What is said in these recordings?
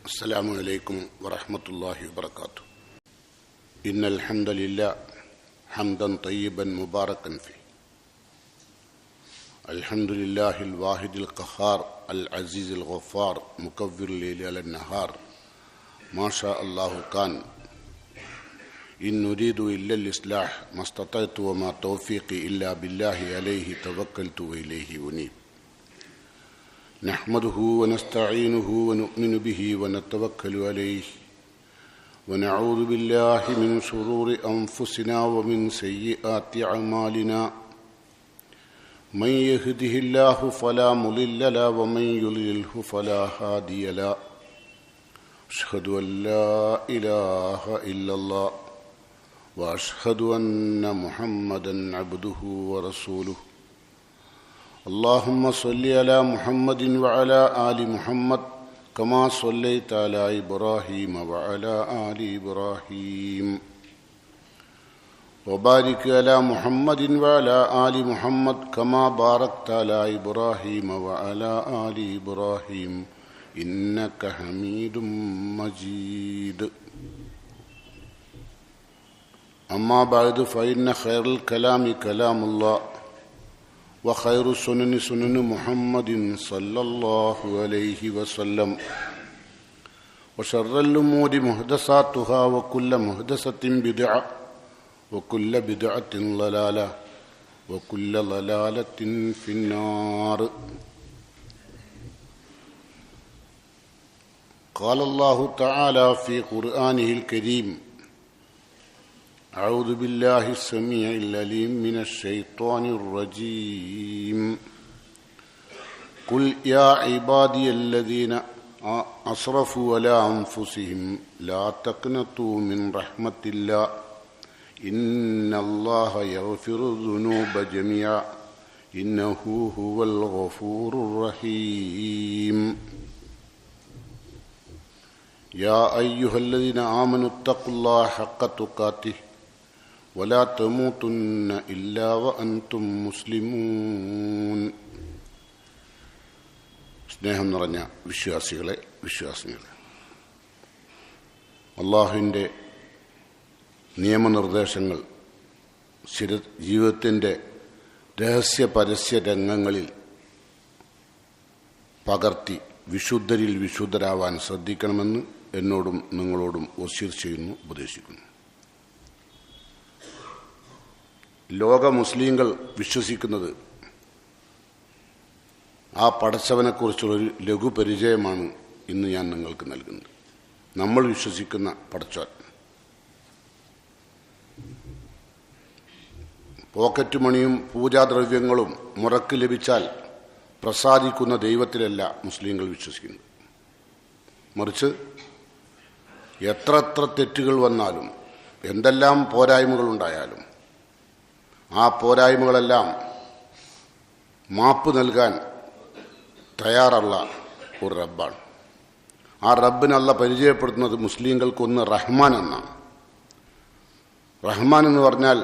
السلام عليكم ورحمة الله وبركاته. إن الحمد لله حمدا طيبا مباركا فيه. الحمد لله الواحد القهار العزيز الغفار مكور الليل على النهار ما شاء الله كان. إن نريد إلا الإصلاح ما استطعت وما توفيقي إلا بالله عليه توكلت وإليه أنيب. نحمده ونستعينه ونؤمن به ونتوكل عليه ونعوذ بالله من شرور أنفسنا ومن سيئات أعمالنا. من يهده الله فلا مضل له ومن يضلله فلا هادي له. أشهد أن لا إله إلا الله وأشهد أن محمدا عبده ورسوله. اللهم صل على محمد وعلى آل محمد كما صليت على إبراهيم وعلى آل إبراهيم وبارك على محمد وعلى آل محمد كما باركت على إبراهيم وعلى آل إبراهيم إنك حميد مجيد. أما بعد فإن خير الكلام كلام الله وخير السنن سنن محمد صلى الله عليه وسلم وشر الأمور محدثاتها وكل محدثة بدعة وكل بدعة ضلالة وكل ضلالة في النار. قال الله تعالى في قرآنه الكريم: أعوذ بالله السميع العليم من الشيطان الرجيم. قل يا عبادي الذين أسرفوا على أنفسهم لا تقنطوا من رحمة الله إن الله يغفر الذنوب جميعا إنه هو الغفور الرحيم. يا أيها الذين آمنوا اتقوا الله حق تقاته ولا تموتن إلا وأنتم مسلمون. സ്നേഹം നിറഞ്ഞ വിശ്വാസികളെ, വിശ്വാസികളെ, അള്ളാഹുവിൻ്റെ നിയമനിർദ്ദേശങ്ങൾ ജീവിതത്തിൻ്റെ രഹസ്യ പരസ്യ രംഗങ്ങളിൽ പകർത്തി വിശുദ്ധരിൽ വിശുദ്ധരാവാൻ ശ്രദ്ധിക്കണമെന്ന് എന്നോടും നിങ്ങളോടും വസിയത്ത് ചെയ്യുന്നു, ഉപദേശിക്കുന്നു. ലോക മുസ്ലിങ്ങൾ വിശ്വസിക്കുന്നത് ആ പടച്ചവനെക്കുറിച്ചുള്ളൊരു ലഘുപരിചയമാണ് ഇന്ന് ഞാൻ നിങ്ങൾക്ക് നൽകുന്നത്. നമ്മൾ വിശ്വസിക്കുന്ന പടച്ചവൻ പോക്കറ്റ് മണിയും പൂജാദ്രവ്യങ്ങളും മുറക്ക് ലഭിച്ചാൽ പ്രസാദിക്കുന്ന ദൈവത്തിലല്ല മുസ്ലിങ്ങൾ വിശ്വസിക്കുന്നത്. മറിച്ച് എത്ര തെറ്റുകൾ വന്നാലും എന്തെല്ലാം പോരായ്മകളുണ്ടായാലും ആ പോരായ്മകളെല്ലാം മാപ്പ് നൽകാൻ തയ്യാറുള്ള ഒരു റബ്ബാണ്. ആ റബ്ബിനല്ല പരിചയപ്പെടുത്തുന്നത് മുസ്ലിങ്ങൾക്കൊന്ന് റഹ്മാൻ എന്നാണ്. റഹ്മാൻ എന്ന് പറഞ്ഞാൽ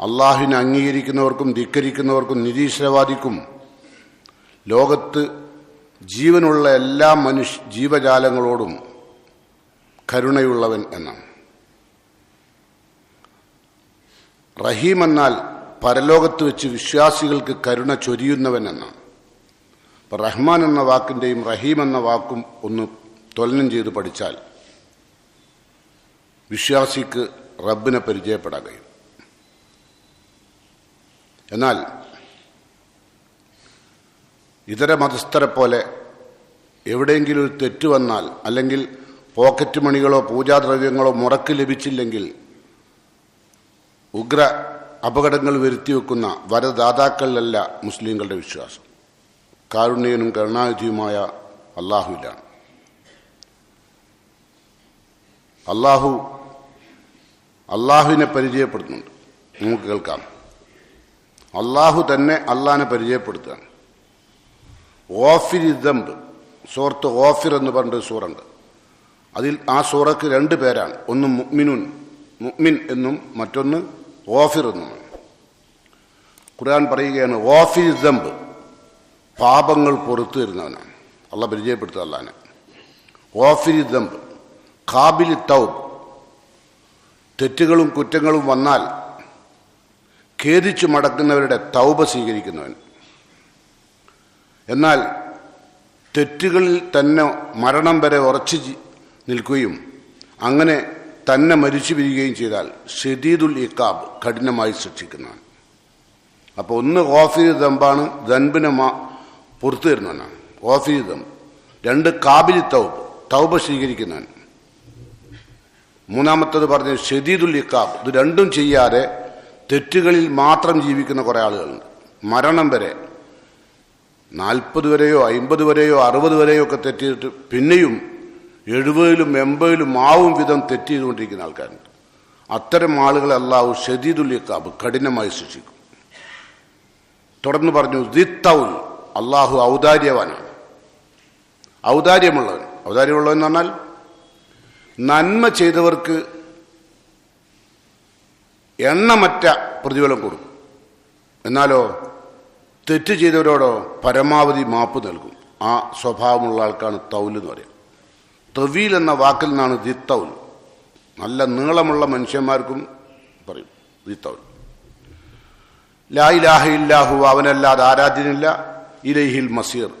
അള്ളാഹുവിനെ അംഗീകരിക്കുന്നവർക്കും ധിക്കരിക്കുന്നവർക്കും നിരീശ്വരവാദിക്കും ലോകത്ത് ജീവനുള്ള എല്ലാ ജീവജാലങ്ങളോടും കരുണയുള്ളവൻ എന്നാണ്. റഹീം എന്നാൽ പരലോകത്ത് വെച്ച് വിശ്വാസികൾക്ക് കരുണ ചൊരിയുന്നവൻ എന്നാണ്. അപ്പം റഹ്മാൻ എന്ന വാക്കിൻ്റെയും റഹീം എന്ന വാക്കും ഒന്ന് തുലനം ചെയ്ത് പഠിച്ചാൽ വിശ്വാസിക്ക് റബ്ബിനെ പരിചയപ്പെടാൻ കഴിയും. എന്നാൽ ഇതര മതസ്ഥരെ പോലെ എവിടെയെങ്കിലും ഒരു തെറ്റ് വന്നാൽ, അല്ലെങ്കിൽ പോക്കറ്റ് മണികളോ പൂജാദ്രവ്യങ്ങളോ മുറക്ക് ലഭിച്ചില്ലെങ്കിൽ ഉഗ്ര അപകടങ്ങൾ വരുത്തിവെക്കുന്ന വരദാതാക്കളിലല്ല മുസ്ലിങ്ങളുടെ വിശ്വാസം. കാരുണ്യനും കരുണാനിധിയുമായ അള്ളാഹുവിലാണ്. അള്ളാഹുവിനെ പരിചയപ്പെടുത്തുന്നുണ്ട്. നമുക്ക് കേൾക്കാം. അള്ളാഹു തന്നെ അള്ളാഹിനെ പരിചയപ്പെടുത്തുകയാണ്. ഗാഫിർ ദംബ്, സൂറത്ത് ഗാഫിർ എന്ന് പറഞ്ഞൊരു സൂറുണ്ട്. അതിൽ ആ സൂറക്ക് രണ്ട് പേരാണ്. ഒന്ന് മുഅ്മിൻ എന്നും മറ്റൊന്ന് ഗാഫിർ എന്നുമാണ്. ഖുർആൻ പറയുകയാണ് ഗാഫിർ ദംബ്, പാപങ്ങൾ പുറത്തു തരുന്നവനാണ്. അള്ളാഹ് പരിചയപ്പെടുത്തുക അള്ളാഹിനെ. ഗാഫിരി ദംബ്, ഖാബിലി തൗബ്, തെറ്റുകളും കുറ്റങ്ങളും വന്നാൽ ഖേദിച്ചു മടക്കുന്നവരുടെ തൗബ സ്വീകരിക്കുന്നവൻ. എന്നാൽ തെറ്റുകളിൽ തന്നെ മരണം വരെ ഉറച്ചു നിൽക്കുകയും അങ്ങനെ തന്നെ മരിച്ചു പിരിയുകയും ചെയ്താൽ ഷദീദുൽ ഇഖാബ്, കഠിനമായി ശിക്ഷിക്കുന്നവൻ. അപ്പോൾ ഒന്ന് ഗാഫിരി ദംബാണ്, ദൻബിനെ പുറത്തു തരുന്നവനാണ് ഗാഫിരി ദംബ്. രണ്ട് ഖാബിലി തൗബ്, തൗബ സ്വീകരിക്കുന്നവൻ. മൂന്നാമത്തത് പറഞ്ഞ ഷദീദുൽ ഇഖാബ്, ഇത് രണ്ടും ചെയ്യാതെ തെറ്റുകളിൽ മാത്രം ജീവിക്കുന്ന കുറേ ആളുകളുണ്ട്. മരണം വരെ 40 വരെയോ 50 വരെയോ 60 വരെയോ ഒക്കെ തെറ്റിയിട്ട് പിന്നെയും 70-ലും 80-ലും ആവും വിധം തെറ്റ് ചെയ്തുകൊണ്ടിരിക്കുന്ന ആൾക്കാരുണ്ട്. അത്തരം ആളുകളെ അല്ലാഹു ഷദീദുൽ ഇഖാബ്, കഠിനമായി ശിക്ഷിക്കും. തുടർന്ന് പറഞ്ഞു ദിത്തൗൽ, അല്ലാഹു ഔദാര്യവാനാണ്, ഔദാര്യമുള്ളവൻ. ഔദാര്യമുള്ളവൻ എന്ന് പറഞ്ഞാൽ നന്മ ചെയ്തവർക്ക് എണ്ണമറ്റ പ്രതിഫലം കൊടുക്കും, എന്നാലോ തെറ്റ് ചെയ്തവരോടോ പരമാവധി മാപ്പ് നൽകും. ആ സ്വഭാവമുള്ള ആൾക്കാണ് തൗൽ എന്ന് പറയുന്നത്. തവീൽ എന്ന വാക്കിൽ നിന്നാണ് ദിത്തൗൽ. നല്ല നീളമുള്ള മനുഷ്യന്മാർക്കും പറയും ദിത്തൗൽ. ലാ ഇലാഹ ഇല്ലാഹു, അവനല്ലാതെ ആരാധ്യനില്ല. ഇലൈഹിൽ മസീർ,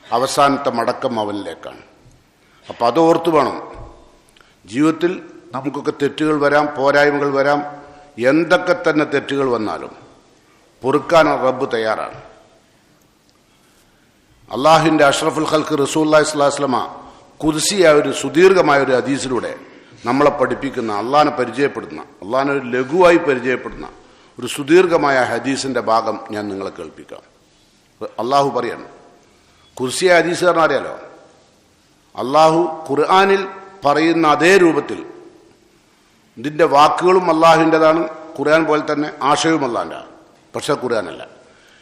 അവസാനത്തെ മടക്കം അവനിലേക്കാണ്. അപ്പം അതോർത്തു വേണം. ജീവിതത്തിൽ നമുക്കൊക്കെ തെറ്റുകൾ വരാം, പോരായ്മകൾ വരാം. എന്തൊക്കെ തന്നെ തെറ്റുകൾ വന്നാലും പൊറുക്കാൻ റബ്ബ് തയ്യാറാണ്. അള്ളാഹുവിൻ്റെ അഷ്റഫുൽ ഖൽഖ് റസൂലുള്ളാഹി സ്വല്ലല്ലാഹു അലൈഹി വസല്ലമ ഖുദ്സിയായ ഒരു സുദീർഘമായ ഒരു ഹദീസിലൂടെ നമ്മളെ പഠിപ്പിക്കുന്ന, അള്ളാഹിനെ പരിചയപ്പെടുത്തുന്ന, അള്ളാഹിനെ ഒരു ലഘുവായി പരിചയപ്പെടുന്ന ഒരു സുദീർഘമായ ഹദീസിൻ്റെ ഭാഗം ഞാൻ നിങ്ങളെ കേൾപ്പിക്കാം. അള്ളാഹു പറയാണ്, ഖുദ്സിയായ ഹദീസ് പറഞ്ഞാൽ അറിയാലോ, അള്ളാഹു ഖുർആനിൽ പറയുന്ന അതേ രൂപത്തിൽ ഇതിൻ്റെ വാക്കുകളും അള്ളാഹുവിൻ്റെതാണ്, ഖുർആൻ പോലെ തന്നെ ആശയവും അള്ളാഹിൻ്റെ, പക്ഷെ ഖുർആനല്ല.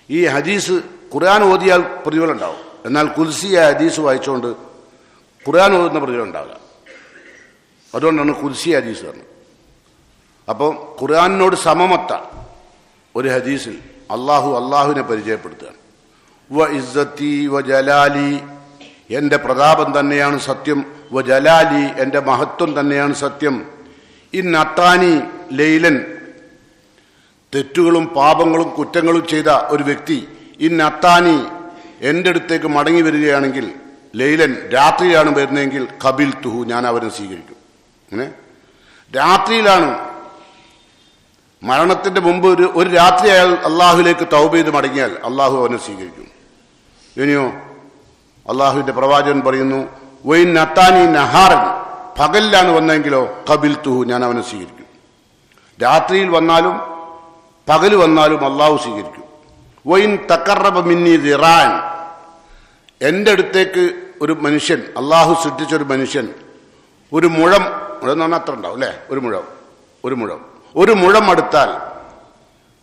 ഈ ഹദീസ് ഖുർആൻ ഓതിയാൽ പ്രതിഫലം ഉണ്ടാവും, എന്നാൽ ഖുദ്സിയായ ഹദീസ് വായിച്ചുകൊണ്ട് ഖുർആൻ ഓതുന്ന പ്രതിഫലം ഉണ്ടാവില്ല. അതുകൊണ്ടാണ് ഖുദ്സിയായ ഹദീസ് പറഞ്ഞത്. അപ്പോൾ ഖുർആനിനോട് സമമത്ത ഒരു ഹദീസിൽ അള്ളാഹുവിനെ പരിചയപ്പെടുത്തുകയാണ്. വ ഇസ്സത്തി വ ജലാലി, എൻ്റെ പ്രതാപം തന്നെയാണ് സത്യം. വ ജലാലി, എൻ്റെ മഹത്വം തന്നെയാണ് സത്യം. ഇൻ അത്താനി ലൈലൻ, തെറ്റുകളും പാപങ്ങളും കുറ്റങ്ങളും ചെയ്ത ഒരു വ്യക്തി ഇൻ അത്താനി, എൻ്റെ അടുത്തേക്ക് മടങ്ങി വരികയാണെങ്കിൽ, ലൈലൻ, രാത്രിയിലാണ് വരുന്നതെങ്കിൽ, ഖബിൽ തുഹു, ഞാൻ അവനെ സ്വീകരിക്കും. അങ്ങനെ രാത്രിയിലാണ്, മരണത്തിന്റെ മുമ്പ് ഒരു രാത്രി അയാൾ അള്ളാഹുലേക്ക് തൗബ ചെയ്ത് മടങ്ങിയാൽ അള്ളാഹു അവനെ സ്വീകരിക്കും. ഇനിയോ അള്ളാഹുവിന്റെ പ്രവാചകൻ പറയുന്നു, വൈൻ നത്താനി നഹാറൻ, പകലിലാണ് വന്നെങ്കിലോ, ഖബിൽ തുഹു, ഞാൻ അവനെ സ്വീകരിക്കും. രാത്രിയിൽ വന്നാലും പകല് വന്നാലും അള്ളാഹു സ്വീകരിക്കും. വൈൻ തഖറബ മിന്നി ദിറാൻ, എൻ്റെ അടുത്തേക്ക് ഒരു മനുഷ്യൻ, അള്ളാഹു സൃഷ്ടിച്ചൊരു മനുഷ്യൻ ഒരു മുഴം എന്ന് പറഞ്ഞാൽ അത്ര ഉണ്ടാവും അല്ലേ, ഒരു മുഴം അടുത്താൽ,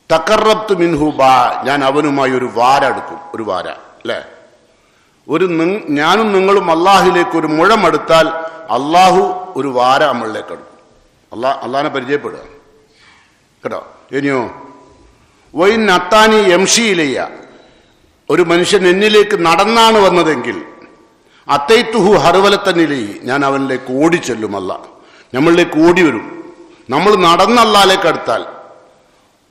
തഖറബ്തു മിൻഹു ബാ, ഞാൻ അവനുമായി ഒരു വാര അടുക്കും. ഒരു വാര അല്ലേ, ഞാനും നിങ്ങളും അള്ളാഹുലേക്ക് ഒരു മുഴം അടുത്താൽ അള്ളാഹു ഒരു വാര നമ്മളിലേക്ക് അടുക്കും. അള്ളാഹിനെ പരിചയപ്പെടുക കേട്ടോ. ഇനിയോ വൈൻ അത്താനി എംഷിയിലെയ്യ, ഒരു മനുഷ്യൻ എന്നിലേക്ക് നടന്നാണ് വന്നതെങ്കിൽ, അത്തൈത്തുഹു ഹർവലത്തന്നിലേ, ഞാൻ അവനിലേക്ക് ഓടിച്ചെല്ലും. നമ്മളിലേക്ക് ഓടി വരും. നമ്മൾ നടന്ന അള്ളാഹിലേക്ക് അടുത്താൽ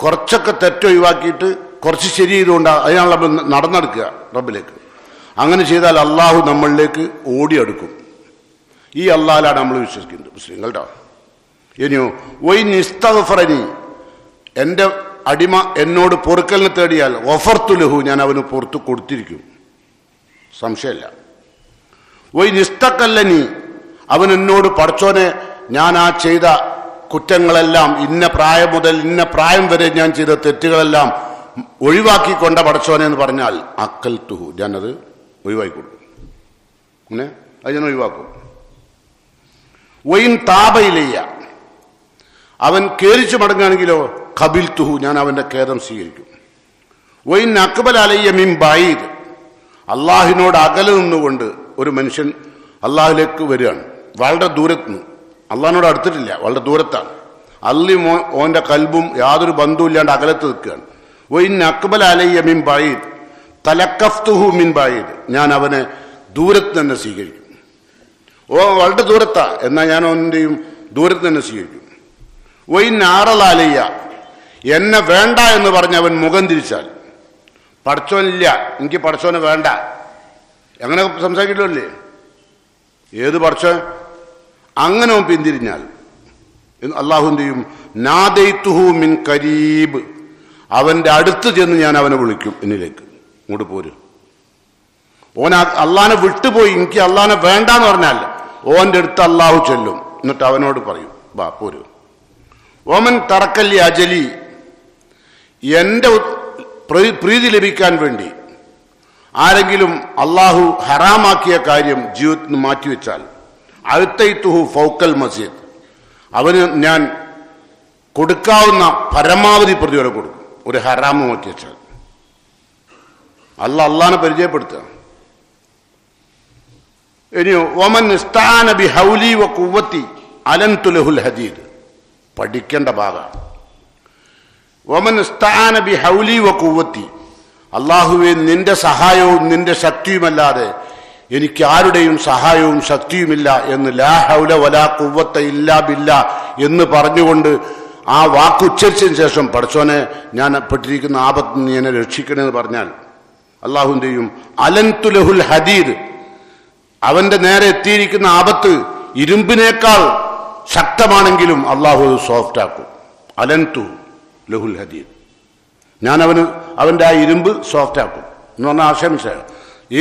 കുറച്ചൊക്കെ തെറ്റൊഴിവാക്കിയിട്ട് കുറച്ച് ശരി ചെയ്തുകൊണ്ട് അതിനാണ് നമ്മൾ നടന്നെടുക്കുക റബ്ബിലേക്ക്. അങ്ങനെ ചെയ്താൽ അള്ളാഹു നമ്മളിലേക്ക് ഓടിയെടുക്കും. ഈ അള്ളാഹിലാണ് നമ്മൾ വിശ്വസിക്കുന്നത് മുസ്ലിങ്ങളുടെ. ഇനിയോ വൈൻ ഇസ്തഗ്ഫറനി, എൻ്റെ അടിമ എന്നോട് പൊറുക്കലിനെ തേടിയാൽ, ഗഫർതുലഹു, ഞാൻ അവന് പുറത്തു കൊടുത്തിരിക്കും, സംശയമില്ല. വൈൻ ഇസ്തഖല്ലനി, അവൻ എന്നോട്, പടച്ചോനെ ഞാൻ ആ ചെയ്ത കുറ്റങ്ങളെല്ലാം, ഇന്ന പ്രായം മുതൽ ഇന്ന പ്രായം വരെ ഞാൻ ചെയ്ത തെറ്റുകളെല്ലാം ഒഴിവാക്കിക്കൊണ്ട പടച്ചോനെ എന്ന് പറഞ്ഞാൽ, അക്കൽ തുഹു, ഞാനത് ഒഴിവാക്കി കൊടുക്കും. അങ്ങനെ അത് ഞാൻ ഒഴിവാക്കും. വൈൻ താപയിലെയ്യ, അവൻ കേരിച്ചു മടങ്ങുകയാണെങ്കിലോ, ഖബിൽ തുഹു, ഞാൻ അവന്റെ ഖേദം സ്വീകരിക്കും. വൈൻ അക്ബൽ അലയ്യ മിൻ ബഈദ്, അള്ളാഹിനോട് അകലെ നിന്നുകൊണ്ട് ഒരു മനുഷ്യൻ അള്ളാഹിലേക്ക് വരികയാണ്, വളരെ ദൂരത്തുനിന്ന്, അള്ളാഹിനോട് അടുത്തിട്ടില്ല, വളരെ ദൂരത്താണ്. ഓന്റെ കൽബും യാതൊരു ബന്ധവും ഇല്ലാണ്ട് അകലത്ത് നിൽക്കുകയാണ്. വൈൻ അക്ബൽ അലയ്യ മിൻ ബഈദ് തലക്കഫ്തുഹു മിൻ ബഈദ്, ഞാൻ അവനെ ദൂരത്ത് തന്നെ സ്വീകരിക്കും. ഓ വളരെ ദൂരത്താ, എന്നാൽ ഞാൻ അവൻ്റെയും ദൂരത്ത് തന്നെ സ്വീകരിക്കും. നാറലാലയ്യ, എന്നെ വേണ്ട എന്ന് പറഞ്ഞ് അവൻ മുഖം തിരിച്ചാൽ, പഠിച്ചോനില്ല, എനിക്ക് പഠിച്ചോനെ വേണ്ട, അങ്ങനെ സംസാരിക്കില്ലല്ലേ? ഏത് പഠിച്ചോൻ? അങ്ങനെ അവൻ പിന്തിരിഞ്ഞാൽ അള്ളാഹു എന്ത് ചെയ്യും? നാദൈതുഹു മിൻ കരീബ്, അവന്റെ അടുത്ത് ചെന്ന് ഞാൻ അവനെ വിളിക്കും, എന്നിലേക്ക് ഇങ്ങോട്ട് പോരും. ഓൻ അള്ളാനെ വിട്ടുപോയി, എനിക്ക് അള്ളാനെ വേണ്ടാന്ന് പറഞ്ഞാൽ ഓന്റെ അടുത്ത് അള്ളാഹു ചെല്ലും, എന്നിട്ട് അവനോട് പറയും, വാ പോരൂ. ഓമൻ തറക്കല്ലി അജലി, എന്റെ പ്രീതി ലഭിക്കാൻ വേണ്ടി ആരെങ്കിലും അള്ളാഹു ഹറാമാക്കിയ കാര്യം ജീവിതത്തിൽ നിന്ന് മാറ്റിവെച്ചാൽ, അഴുത്തൈത്തുഹു ഫൗക്കൽ മസീദ്, അവന് ഞാൻ കൊടുക്കാവുന്ന പരമാവധി പ്രതിഫലം കൊടുക്കും. ഒരു ഹറാമ് മാറ്റിവെച്ചാൽ അള്ളാനെ പരിചയപ്പെടുത്തുക. ഇനിയോ വമൻ ഇസ്താന ബി ഹൗലി വ ഖുവ്വതി അലൻതു ലഹുൽ ഹദീദ്, പഠിക്കേണ്ട ഭാഗമാണ്. വമൻ ഇസ്താന ബി ഹൗലി വ ഖുവ്വതി, അല്ലാഹുവേ നിന്റെ സഹായവും നിന്റെ ശക്തിയുമല്ലാതെ എനിക്ക് ആരുടെയും സഹായവും ശക്തിയുമില്ല എന്ന്, ലാ ഹൗല വലാ ഖുവ്വത ഇല്ലാ ബില്ലാ എന്ന് പറഞ്ഞുകൊണ്ട് ആ വാക്കുച്ചരിച്ചതിന് ശേഷം, പഠിച്ചോനെ ഞാൻ പെട്ടിരിക്കുന്ന ആപത്ത് നീ എന്നെ രക്ഷിക്കണമെന്ന് പറഞ്ഞാൽ അള്ളാഹുവിന്റെയും അലൻതു ലഹുൽ ഹദീദ്, അവന്റെ നേരെ എത്തിയിരിക്കുന്ന ആപത്ത് ഇരുമ്പിനേക്കാൾ ശക്തമാണെങ്കിലും അള്ളാഹു സോഫ്റ്റ് ആക്കും. അലൻതു ലഹുൽ ഹദീദ്, ഞാൻ അവന്റെ ആ ഇരുമ്പ് സോഫ്റ്റ് ആക്കും എന്ന് പറഞ്ഞാൽ ആശംസ.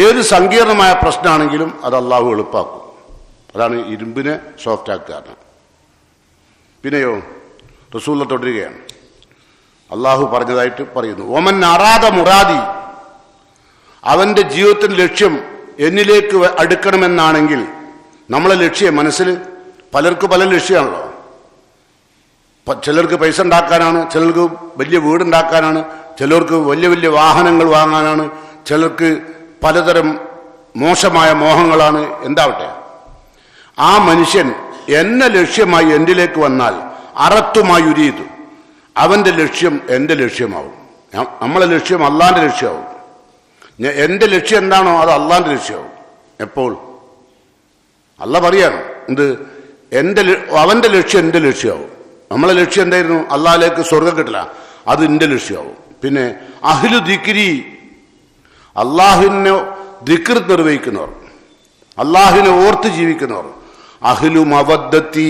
ഏത് സങ്കീർണമായ പ്രശ്നമാണെങ്കിലും അത് അള്ളാഹു എളുപ്പാക്കും. അതാണ് ഇരുമ്പിനെ സോഫ്റ്റ് ആക്കുക. പിന്നെയോ റസൂല തുടരുകയാണ്, അള്ളാഹു പറഞ്ഞതായിട്ട് പറയുന്നു, ഒമൻ അറാദ മുറാദി, അവന്റെ ജീവിതത്തിന്റെ ലക്ഷ്യം എന്നിലേക്ക് അടുക്കണമെന്നാണെങ്കിൽ, നമ്മളെ ലക്ഷ്യം മനസ്സിൽ പലർക്ക് പല ലക്ഷ്യമാണല്ലോ. ചിലർക്ക് പൈസ ഉണ്ടാക്കാനാണ്, ചിലർക്ക് വലിയ വീടുണ്ടാക്കാനാണ്, ചിലർക്ക് വലിയ വലിയ വാഹനങ്ങൾ വാങ്ങാനാണ്, ചിലർക്ക് പലതരം മോശമായ മോഹങ്ങളാണ്. എന്താവട്ടെ, ആ മനുഷ്യൻ എന്നെ ലക്ഷ്യമായി എന്നിലേക്ക് വന്നാൽ അറത്തുമായി ഉരീതു, അവന്റെ ലക്ഷ്യം എൻ്റെ ലക്ഷ്യമാവും. നമ്മളെ ലക്ഷ്യം അള്ളാന്റെ ലക്ഷ്യമാവും. എൻ്റെ ലക്ഷ്യം എന്താണോ അത് അള്ളാന്റെ ലക്ഷ്യമാവും. എപ്പോൾ? അള്ള പറയാണ് എന്ത്? അവന്റെ ലക്ഷ്യം എൻ്റെ ലക്ഷ്യമാവും. നമ്മളെ ലക്ഷ്യം എന്തായിരുന്നു? അള്ളാഹിലേക്ക് സ്വർഗം കിട്ടില്ല, അത് എൻ്റെ ലക്ഷ്യമാവും. പിന്നെ അഹ്ലു ദിക്രി, അള്ളാഹുവിനെ ദിക്ർ നിർവഹിക്കുന്നവർ, അള്ളാഹുവിനെ ഓർത്ത് ജീവിക്കുന്നവർ. അഹ്ലു മവദ്ദത്തി,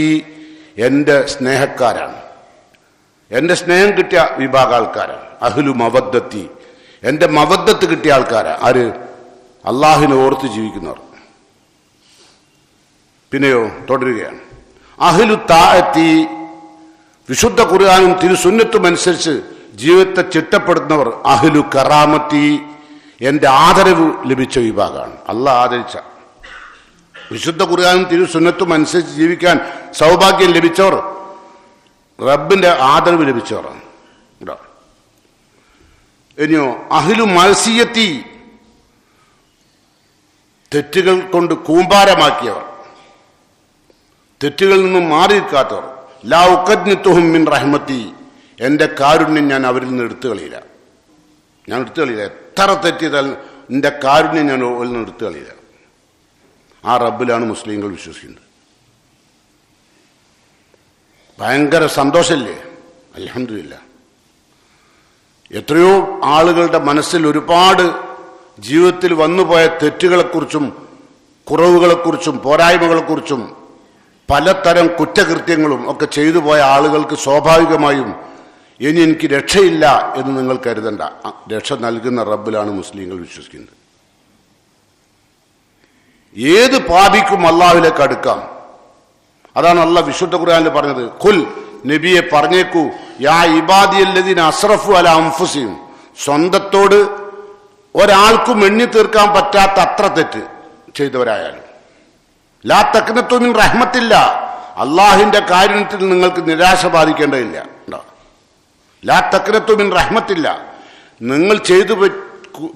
എൻ്റെ സ്നേഹക്കാരാണ്, എൻ്റെ സ്നേഹം കിട്ടിയ വിഭാഗ ആൾക്കാരാണ്. അഹ്ലു മവദ്ദത്തി, എൻ്റെ മവദ്ദത്ത് കിട്ടിയ ആൾക്കാരാ. ആര്? അള്ളാഹുവിനെ ഓർത്ത് ജീവിക്കുന്നവർ. പിന്നെയോ തുടരുകയാണ്, അഹ്ലു താഅത്തി, വിശുദ്ധ ഖുർആനും തിരുസുന്നത്തും അനുസരിച്ച് ജീവിതത്തെ ചിട്ടപ്പെടുത്തുന്നവർ. അഹ്ലു കറാമത്തി, എൻ്റെ ആദരവ് ലഭിച്ച വിഭാഗമാണ്. അള്ളാഹ് ആദരിച്ച, വിശുദ്ധ ഖുർആനും തിരുസുന്നത്തും അനുസരിച്ച് ജീവിക്കാൻ സൗഭാഗ്യം ലഭിച്ചവർ, റബ്ബിന്റെ ആദരവ് ലഭിച്ചവരാണ്. ഇനിയോ അഹ്ലു മഅസിയത്തി, തെറ്റുകൾ കൊണ്ട് കൂമ്പാരമാക്കിയവർ, തെറ്റുകളിൽ നിന്നും മാറി നിൽക്കാത്തവർ. ലാ ഉഖദ്നിതുഹും മിൻ റഹ്മത്തി, എൻ്റെ കാരുണ്യം ഞാൻ അവരിൽ നിന്ന് എടുത്തു കളയില്ല. ഞാൻ എടുത്തു കളയില്ല. എത്ര തെറ്റിയതാൽ എൻ്റെ കാരുണ്യം ഞാൻ അവരിൽ നിന്ന് എടുത്തു കളയില്ല. ആ റബ്ബിലാണ് മുസ്ലിങ്ങൾ വിശ്വസിക്കുന്നത്. ഭയങ്കര സന്തോഷമില്ലേ? അൽഹംദുലില്ലാ. എത്രയോ ആളുകളുടെ മനസ്സിൽ ഒരുപാട് ജീവിതത്തിൽ വന്നുപോയ തെറ്റുകളെക്കുറിച്ചും കുറവുകളെക്കുറിച്ചും പോരായ്മകളെക്കുറിച്ചും പലതരം കുറ്റകൃത്യങ്ങളും ഒക്കെ ചെയ്തു പോയ ആളുകൾക്ക് സ്വാഭാവികമായും ഇനി എനിക്ക് രക്ഷയില്ല എന്ന് നിങ്ങൾ കരുതണ്ട. രക്ഷ നൽകുന്ന റബ്ബിലാണ് മുസ്ലിങ്ങൾ വിശ്വസിക്കുന്നത്. ഏത് പാപിക്കും അള്ളാഹുവിലേക്ക് അടുക്കാം. അതാണ് അള്ളാഹ് വിശുദ്ധ ഖുർആനിൽ പറഞ്ഞത്. ഖുൽ, നബിയെ പറഞ്ഞേക്കൂ, യാ ഇബാദിയല്ലദീന അസ്റഫു അലാ അൻഫുസിഹിം, സ്വന്തത്തോട് ഒരാൾക്കും എണ്ണി തീർക്കാൻ പറ്റാത്ത അത്ര തെറ്റ് ചെയ്തവരായാലും, ലാ തഖ്നതു മിൻ റഹ്മത്തില്ല, അള്ളാഹിന്റെ കാരുണ്യത്തിൽ നിങ്ങൾക്ക് നിരാശ ബാധിക്കേണ്ടതില്ല. ലാ തഖ്നതു മിൻ റഹ്മത്തില്ല, നിങ്ങൾ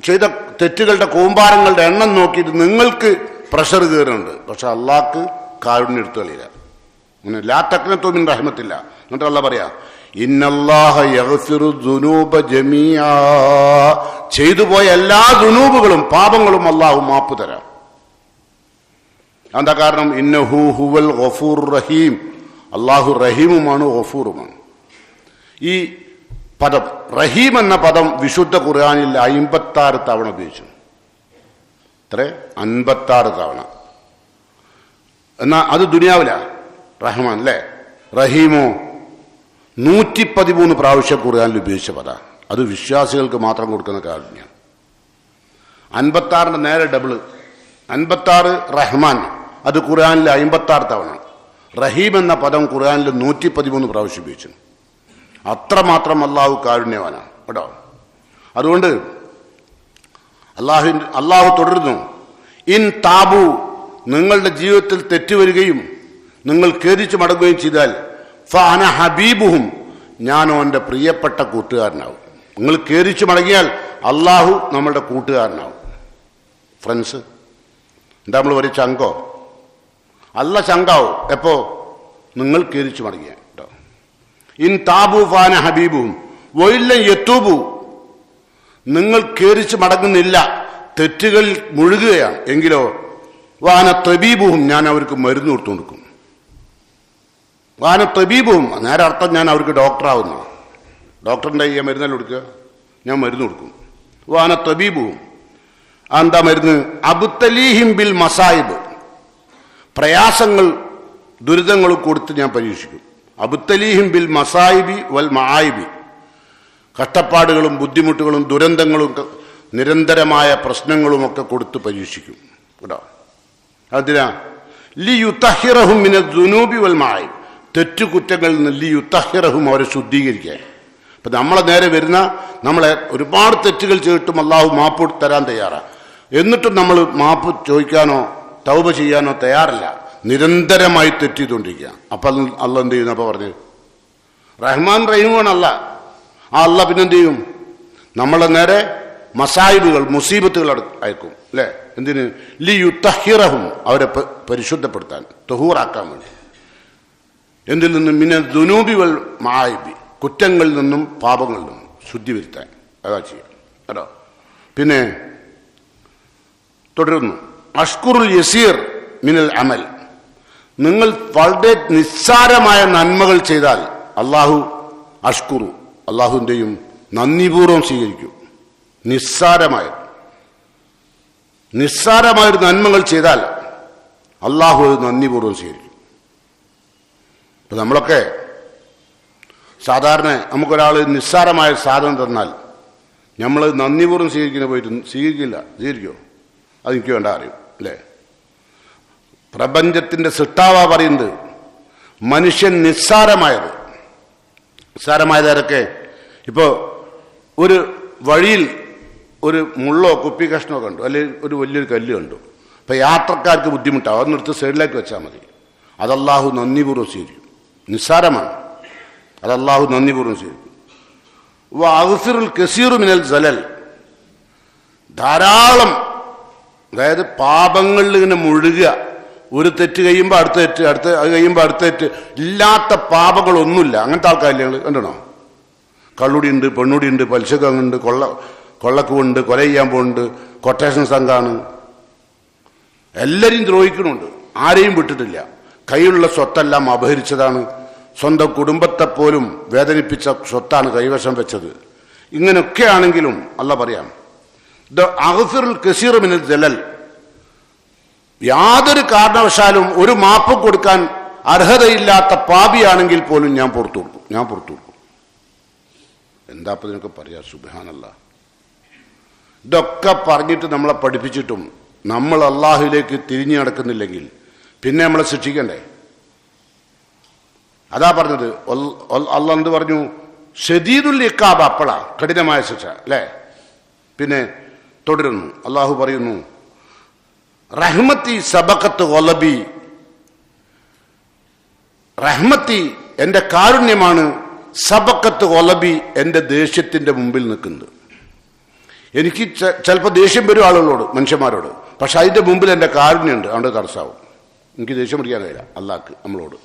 ചെയ്ത തെറ്റുകളുടെ കൂമ്പാരങ്ങളുടെ എണ്ണം നോക്കിയിട്ട് നിങ്ങൾക്ക് പ്രഷർ കയറുന്നുണ്ട്, പക്ഷെ അള്ളാഹ്ക്ക് കാരുണ്യം എടുത്തു കളിയില്ല. അങ്ങനെ ലാ തഖ്നതു മിൻ റഹ്മത്തില്ല. എന്നിട്ട് അള്ളാഹ് പറയാ, ഇന്നല്ലാഹ യഗ്ഫിറു ദുനൂബ ജമീആ, ചെയ്തു പോയ എല്ലാ ദുനൂബുകളും പാപങ്ങളും അള്ളാഹു മാപ്പ് തരാം. എന്താ കാരണം? ഇന്നഹു ഹുവൽ ഗഫൂർ റഹീം, അള്ളാഹു റഹീമുമാണ് ഗഫൂറുമാണ്. ഈ പദം റഹീം എന്ന പദം വിശുദ്ധ ഖുർആനിൽ 56 തവണ ഉപയോഗിച്ചു. എത്ര? 56 തവണ. എന്നാ അത് ദുനിയാവില റഹ്മാൻ അല്ലേ. റഹീമോ 113 പ്രാവശ്യം ഖുർആനിൽ ഉപയോഗിച്ച പദ. അത് വിശ്വാസികൾക്ക് മാത്രം കൊടുക്കുന്ന കാരുണ്യം. 56 നേരെ ഡബിള്. 56 റഹ്മാൻ, അത് ഖുർആനിൽ 56 തവണ. റഹീം എന്ന പദം ഖുർആനിൽ 113 പ്രാവശ്യം ഉപയോഗിച്ചു. അത്രമാത്രം അള്ളാഹു കാരുണ്യവാനാണ് കേട്ടോ. അതുകൊണ്ട് അള്ളാഹു തുടരുന്നു, ഇൻ താബു, നിങ്ങളുടെ ജീവിതത്തിൽ തെറ്റുവരികയും നിങ്ങൾ ഖേദിച്ചു മടങ്ങുകയും ചെയ്താൽ ഫഅന ഹബീബുഹും, ഞാൻ അവൻ്റെ പ്രിയപ്പെട്ട കൂട്ടുകാരനാവും. നിങ്ങൾ ഖേദിച്ചു മടങ്ങിയാൽ അള്ളാഹു നമ്മളുടെ കൂട്ടുകാരനാവും. ഫ്രണ്ട്സ് എന്താ നമ്മൾ ഒരു ചങ്കോ? അല്ല ചങ്കാവും. എപ്പോ? നിങ്ങൾ ഖേദിച്ചു മടങ്ങിയ കേട്ടോ. ഇൻ താബു ഫഅന ഹബീബുഹും വഇല്ല യതൂബു, നിങ്ങൾ ഖേദിച്ചു മടങ്ങുന്നില്ല, തെറ്റുകളിൽ മുഴുകുകയാണ് എങ്കിലോ വാന തബീബുഹും, ഞാൻ അവർക്ക് മരുന്ന് കൊടുത്തു കൊടുക്കും. വാന തബീബുഹും നേരെ അർത്ഥം ഞാൻ അവർക്ക് ഡോക്ടറാവുന്ന. ഡോക്ടറിൻ്റെ ഈ മരുന്നെല്ലാം കൊടുക്കുക, ഞാൻ മരുന്ന് കൊടുക്കും. വാന തബീബുഹും, എന്താ മരുന്ന്? അബ്തലീഹിം ബിൽ മസായിബ്, പ്രയാസങ്ങൾ ദുരിതങ്ങളും കൊടുത്ത് ഞാൻ പരീക്ഷിക്കും. അബ്തലീഹിം ബിൽ മസായിബി വൽ മആയിബി, കഷ്ടപ്പാടുകളും ബുദ്ധിമുട്ടുകളും ദുരന്തങ്ങളും നിരന്തരമായ പ്രശ്നങ്ങളുമൊക്കെ കൊടുത്ത് പരീക്ഷിക്കും കേട്ടോ. അതിനാ ലിയുതഹിറഹും മിനദ് ദുനൂബി വൽ മആയിബ്, തെറ്റുകുറ്റങ്ങളിൽ നിന്ന് ലിയുതഹിറഹും, അവരെ ശുദ്ധീകരിക്കാൻ. അപ്പം നമ്മളെ നേരെ വരുന്ന, നമ്മളെ ഒരുപാട് തെറ്റുകൾ ചെയ്തിട്ടും അള്ളാഹു മാപ്പ് തരാൻ തയ്യാറാണ്. എന്നിട്ടും നമ്മൾ മാപ്പ് ചോദിക്കാനോ തൗബ ചെയ്യാനോ തയ്യാറല്ല, നിരന്തരമായി തെറ്റ് ചെയ്തുകൊണ്ടിരിക്കുക. അപ്പം അള്ള എന്ത് ചെയ്യുന്നു? അപ്പോൾ പറഞ്ഞു റഹ്മാൻ റഹീമാണ് അല്ല. ആ അല്ല പിന്നെന്ത് ചെയ്യും? നമ്മളെ നേരെ മസായിബുകൾ, മുസീബത്തുകൾ അയക്കും അല്ലേ. എന്തിന്? ലിയുതഹിറഹും, അവരെ പരിശുദ്ധപ്പെടുത്താൻ, തഹൂറാക്കാൻ വേണ്ടി. എന്തിൽ നിന്നും? മിന ദുനൂബി വൽ മആയിബി, കുറ്റങ്ങളിൽ നിന്നും പാപങ്ങളിൽ നിന്നും ശുദ്ധി വരുത്താൻ. അതാ ചെയ്യാം കേട്ടോ. പിന്നെ തുടരുന്നു, അഷ്കുറുൽ യസീർ മിനൽ അമൽ, നിങ്ങൾ വളരെ നിസ്സാരമായ നന്മകൾ ചെയ്താൽ അള്ളാഹു അഷ്കുറു, അള്ളാഹുവിൻ്റെയും നന്ദിപൂർവ്വം സ്വീകരിക്കും. നിസ്സാരമായൊരു നന്മകൾ ചെയ്താൽ അള്ളാഹു അത് നന്ദിപൂർവ്വം സ്വീകരിക്കും. ഇപ്പം നമ്മളൊക്കെ സാധാരണ നമുക്കൊരാൾ നിസ്സാരമായ സാധനം തന്നാൽ നമ്മൾ നന്ദിപൂർവ്വം സ്വീകരിക്കുന്ന പോയിട്ട് സ്വീകരിക്കില്ല. സ്വീകരിക്കുമോ? അതെനിക്ക് വേണ്ട അറിയും അല്ലേ. പ്രപഞ്ചത്തിൻ്റെ സൃഷ്ടാവ പറയുന്നത് മനുഷ്യൻ നിസ്സാരമായതൊക്കെ. ഇപ്പോൾ ഒരു വഴിയിൽ ഒരു മുള്ളോ കുപ്പി കഷ്ണമോ കണ്ടു, അല്ലെങ്കിൽ ഒരു വലിയൊരു കല്ല് കണ്ടു. അപ്പം യാത്രക്കാർക്ക് ബുദ്ധിമുട്ടാവും, അതെടുത്ത് സൈഡിലേക്ക് വെച്ചാൽ മതി. അത് അല്ലാഹു നന്ദിപൂർവ്വം സ്വീകരിക്കും. നിസ്സാരമാണ്, അത് അല്ലാഹു നന്ദിപൂർവ്വം സ്വീകരിക്കും. വഅഗ്ഫിറുൽ കസീറു മിനൽ സലൽ, ധാരാളം, അതായത് പാപങ്ങളിൽ ഇങ്ങനെ മുഴുകുക. ഒരു തെറ്റ് കഴിയുമ്പോൾ അടുത്ത തെറ്റ്, അത് കഴിയുമ്പോൾ അടുത്ത തെറ്റ്, ഇല്ലാത്ത പാപങ്ങളൊന്നുമില്ല. അങ്ങനത്തെ ആൾക്കാരില്ലേ കണ്ടോ? കള്ളുടിയുണ്ട്, പെണ്ണുടിയുണ്ട്, പലിശക്കുണ്ട്, കൊള്ളക്കുണ്ട്, കൊല ചെയ്യാൻ പോകുന്നുണ്ട്, കൊട്ടേഷൻ സംഘമാണ്, എല്ലാവരെയും ദ്രോഹിക്കുന്നുണ്ട്, ആരെയും വിട്ടിട്ടില്ല. കയ്യിലുള്ള സ്വത്തെല്ലാം അപഹരിച്ചതാണ്, സ്വന്തം കുടുംബത്തെ പോലും വേദനിപ്പിച്ച സ്വത്താണ് കൈവശം വെച്ചത്. ഇങ്ങനെയൊക്കെ ആണെങ്കിലും അല്ല പറയാം, അഗ്ഫിറുൽ കസീറ മിനൽ ജലൽ, യാതൊരു കാരണവശാലും ഒരു മാപ്പ് കൊടുക്കാൻ അർഹതയില്ലാത്ത പാപിയാണെങ്കിൽ പോലും ഞാൻ പുറത്തു കൊടുക്കും. എന്താ ഇപ്പം ഇതിനൊക്കെ പറയാ? സുബ്ഹാനല്ലാഹ്. ഇതൊക്കെ പറഞ്ഞിട്ട് നമ്മളെ പഠിപ്പിച്ചിട്ടും നമ്മൾ അള്ളാഹുവിലേക്ക് തിരിഞ്ഞു നടക്കുന്നില്ലെങ്കിൽ പിന്നെ നമ്മളെ ശിക്ഷിക്കണ്ടേ? അതാ പറഞ്ഞത്. അള്ളാഹ് എന്ത് പറഞ്ഞു? ശദീദുൽ ഇഖാബ്, അപ്പളാ കഠിനമായ ശിക്ഷ അല്ലേ. പിന്നെ തുടരുന്നു, അള്ളാഹു പറയുന്നു റഹ്മത്തി സബഖത്ത് ഗളബി, റഹ്മത്തി എൻ്റെ കാരുണ്യമാണ്, സബഖത്ത് ഗളബി എൻ്റെ ദേഷ്യത്തിൻ്റെ മുമ്പിൽ നിൽക്കുന്നത്. എനിക്ക് ചിലപ്പോൾ ദേഷ്യം വരും ആളുകളോട്, മനുഷ്യന്മാരോട്, പക്ഷെ അതിൻ്റെ മുമ്പിൽ എൻ്റെ കാരുണ്യമുണ്ട്, അതുകൊണ്ട് തടസ്സാവും. എനിക്ക് ദേഷ്യം പിടിക്കാൻ കഴിയില്ല അള്ളാഹ്ക്ക് നമ്മളോട്.